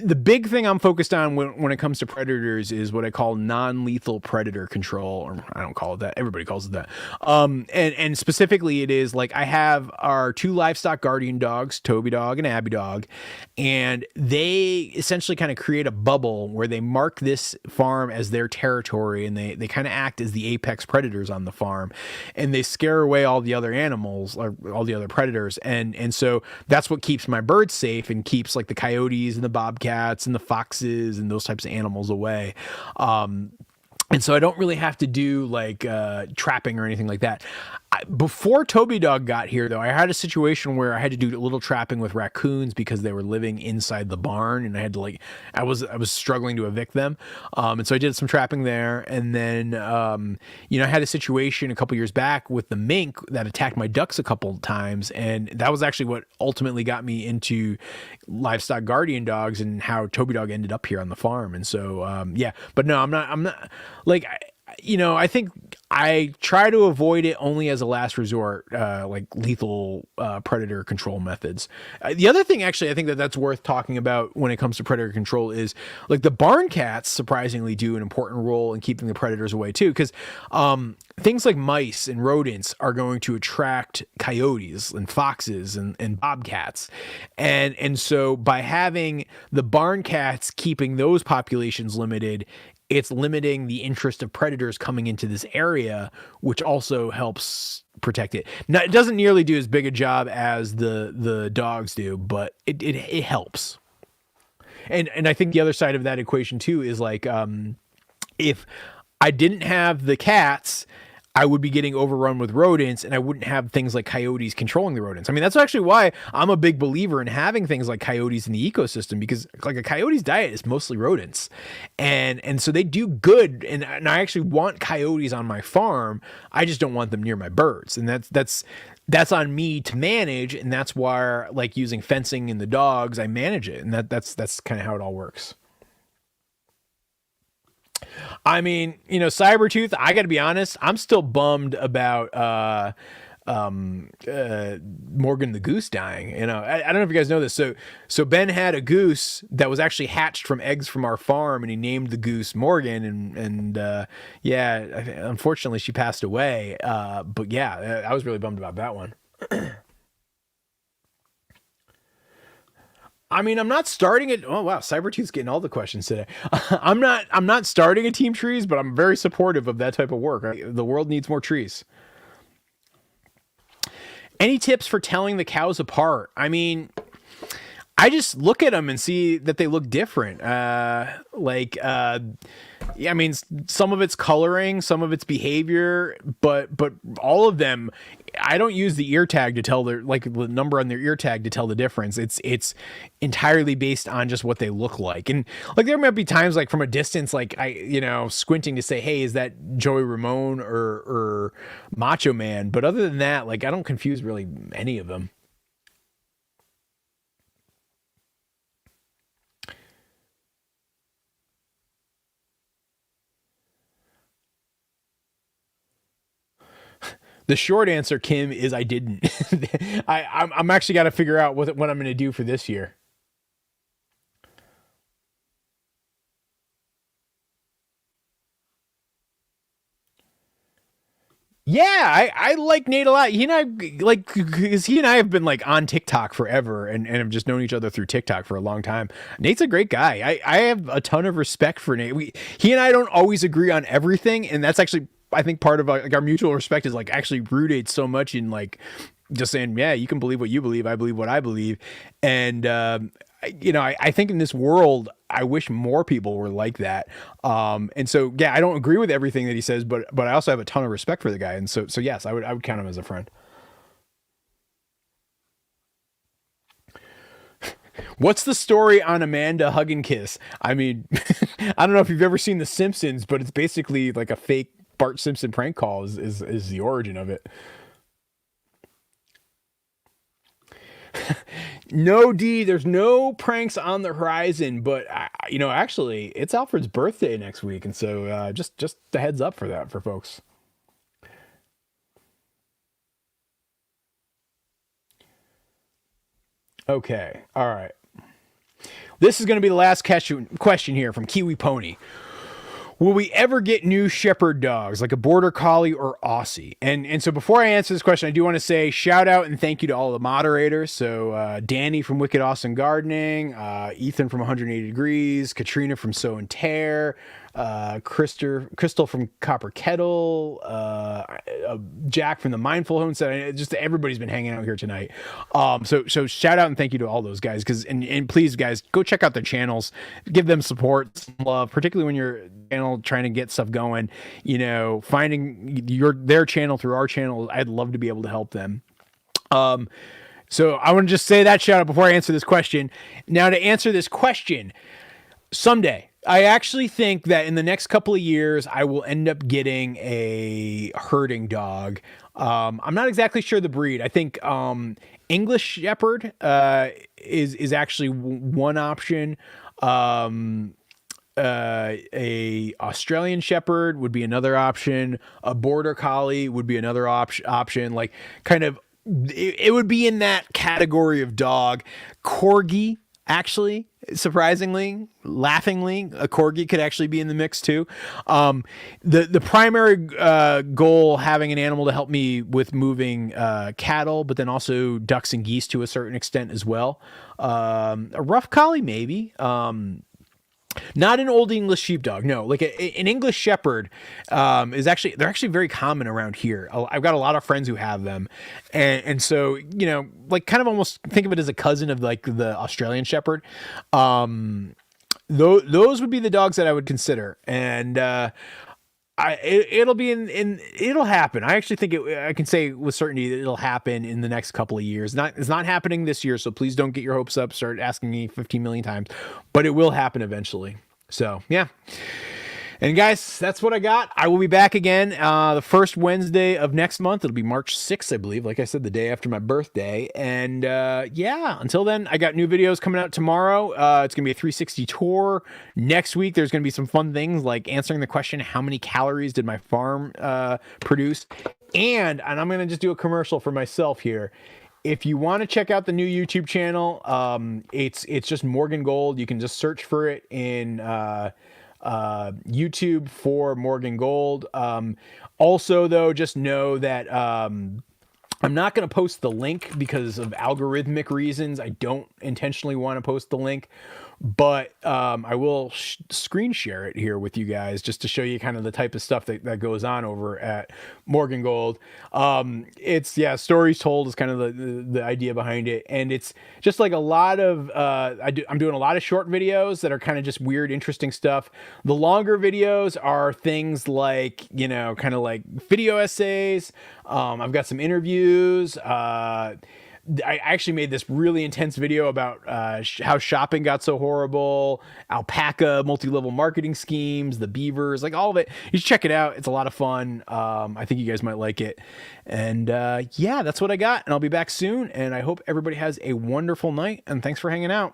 the big thing I'm focused on when it comes to predators is what I call non-lethal predator control, or I don't call it that. Everybody calls it that. And specifically it is like I have our 2 livestock guardian dogs, Toby dog and Abby dog, and they essentially kind of create a bubble where they mark this farm as their territory, and they kind of act as the apex predators on the farm, and they scare away all the other animals or all the other predators. And so that's what keeps my birds safe and keeps like the coyotes and the bobcats and the foxes and those types of animals away. And so I don't really have to do like trapping or anything like that. Before Toby Dog got here, though, I had a situation where I had to do a little trapping with raccoons because they were living inside the barn, and I had to I was struggling to evict them, and so I did some trapping there. And then I had a situation a couple years back with the mink that attacked my ducks a couple times, and that was actually what ultimately got me into livestock guardian dogs and how Toby Dog ended up here on the farm. And so yeah, but no, I'm not like. I think I try to avoid it only as a last resort, like lethal predator control methods. The other thing, actually, I think that's worth talking about when it comes to predator control is like the barn cats surprisingly do an important role in keeping the predators away too, because things like mice and rodents are going to attract coyotes and foxes and bobcats. And so by having the barn cats keeping those populations limited, it's limiting the interest of predators coming into this area, which also helps protect it. Now, it doesn't nearly do as big a job as the dogs do, but it helps. And I think the other side of that equation too is like, if I didn't have the cats, I would be getting overrun with rodents, and I wouldn't have things like coyotes controlling the rodents. I mean, that's actually why I'm a big believer in having things like coyotes in the ecosystem, because like a coyote's diet is mostly rodents. And so they do good. And I actually want coyotes on my farm. I just don't want them near my birds. And that's on me to manage. And that's why, like, using fencing and the dogs, I manage it. And that's kind of how it all works. I mean, Cybertooth, I got to be honest, I'm still bummed about Morgan the goose dying. I don't know if you guys know this. So Ben had a goose that was actually hatched from eggs from our farm, and he named the goose Morgan, and yeah, unfortunately she passed away. But yeah, I was really bummed about that one. I mean, I'm not starting it. Oh wow, Cybertooth's getting all the questions today. I'm not starting a Team Trees, but I'm very supportive of that type of work. The world needs more trees. Any tips for telling the cows apart? I mean, I just look at them and see that they look different. Yeah, I mean, some of it's coloring, some of it's behavior, but all of them. I don't use the ear tag to tell their like the number on their ear tag to tell the difference. It's entirely based on just what they look like, and like there might be times like from a distance, like I squinting to say, hey, is that Joey Ramone or Macho Man? But other than that, like I don't confuse really any of them. The short answer, Kim, is I didn't. I'm actually got to figure out what I'm going to do for this year. Yeah, I like Nate a lot. He and I like because he and I have been like on TikTok forever and have just known each other through TikTok for a long time. Nate's a great guy. I have a ton of respect for Nate. He and I don't always agree on everything, and that's actually I think part of like our mutual respect is like actually rooted so much in like just saying, yeah, you can believe what you believe, I believe what I believe, and I think in this world, I wish more people were like that. And so, yeah, I don't agree with everything that he says, but I also have a ton of respect for the guy. And so yes, I would count him as a friend. What's the story on Amanda Hug and Kiss? I mean, I don't know if you've ever seen The Simpsons, but it's basically like a fake Bart Simpson prank call is the origin of it. No, D, there's no pranks on the horizon, but actually, it's Alfred's birthday next week, and so just the heads up for that for folks. Okay, all right. This is going to be the last question here from Kiwi Pony. Will we ever get new shepherd dogs like a border collie or Aussie? And so before I answer this question, I do want to say shout out and thank you to all the moderators. So Danny from Wicked Awesome Gardening, Ethan from 180 Degrees, Katrina from Sow and Tear, Crystal from Copper Kettle, Jack from the Mindful Homestead. Just everybody's been hanging out here tonight. So shout out and thank you to all those guys because and please guys go check out their channels, give them support, some love, particularly when you're channel trying to get stuff going. Finding their channel through our channel, I'd love to be able to help them. So I want to just say that shout out before I answer this question. Now to answer this question, someday. I actually think that in the next couple of years, I will end up getting a herding dog. I'm not exactly sure the breed. I think English Shepherd is actually one option. A Australian Shepherd would be another option. A Border Collie would be another option. Like kind of, it would be in that category of dog. Corgi, actually, surprisingly, laughingly, a corgi could actually be in the mix too. The primary goal having an animal to help me with moving cattle, but then also ducks and geese to a certain extent as well. A rough collie maybe. Not an old English sheepdog, no. Like an English Shepherd they're actually very common around here. I've got a lot of friends who have them, and so like kind of almost think of it as a cousin of like the Australian Shepherd. Those would be the dogs that I would consider, and it'll be it'll happen. I actually think I can say with certainty that it'll happen in the next couple of years. It's not happening this year, so please don't get your hopes up. Start asking me 15 million times, but it will happen eventually. So yeah. And guys, that's what I got. I will be back again the first Wednesday of next month. It'll be March 6th, I believe. Like I said, the day after my birthday. And yeah, until then, I got new videos coming out tomorrow. It's going to be a 360 tour. Next week, there's going to be some fun things like answering the question, how many calories did my farm produce? And I'm going to just do a commercial for myself here. If you want to check out the new YouTube channel, it's just Morgan Gold. You can just search for it in YouTube for Morgan Gold. Also, though, just know that I'm not going to post the link because of algorithmic reasons. I don't intentionally want to post the link, but I will screen share it here with you guys just to show you kind of the type of stuff that goes on over at Morgan Gold. It's, yeah, stories told is kind of the idea behind it. And it's just like a lot of, I'm doing a lot of short videos that are kind of just weird, interesting stuff. The longer videos are things like, you know, kind of like video essays. I've got some interviews. I actually made this really intense video about how shopping got so horrible, alpaca, multi-level marketing schemes, the beavers, like all of it. You should check it out. It's a lot of fun. I think you guys might like it. And yeah, that's what I got. And I'll be back soon. And I hope everybody has a wonderful night. And thanks for hanging out.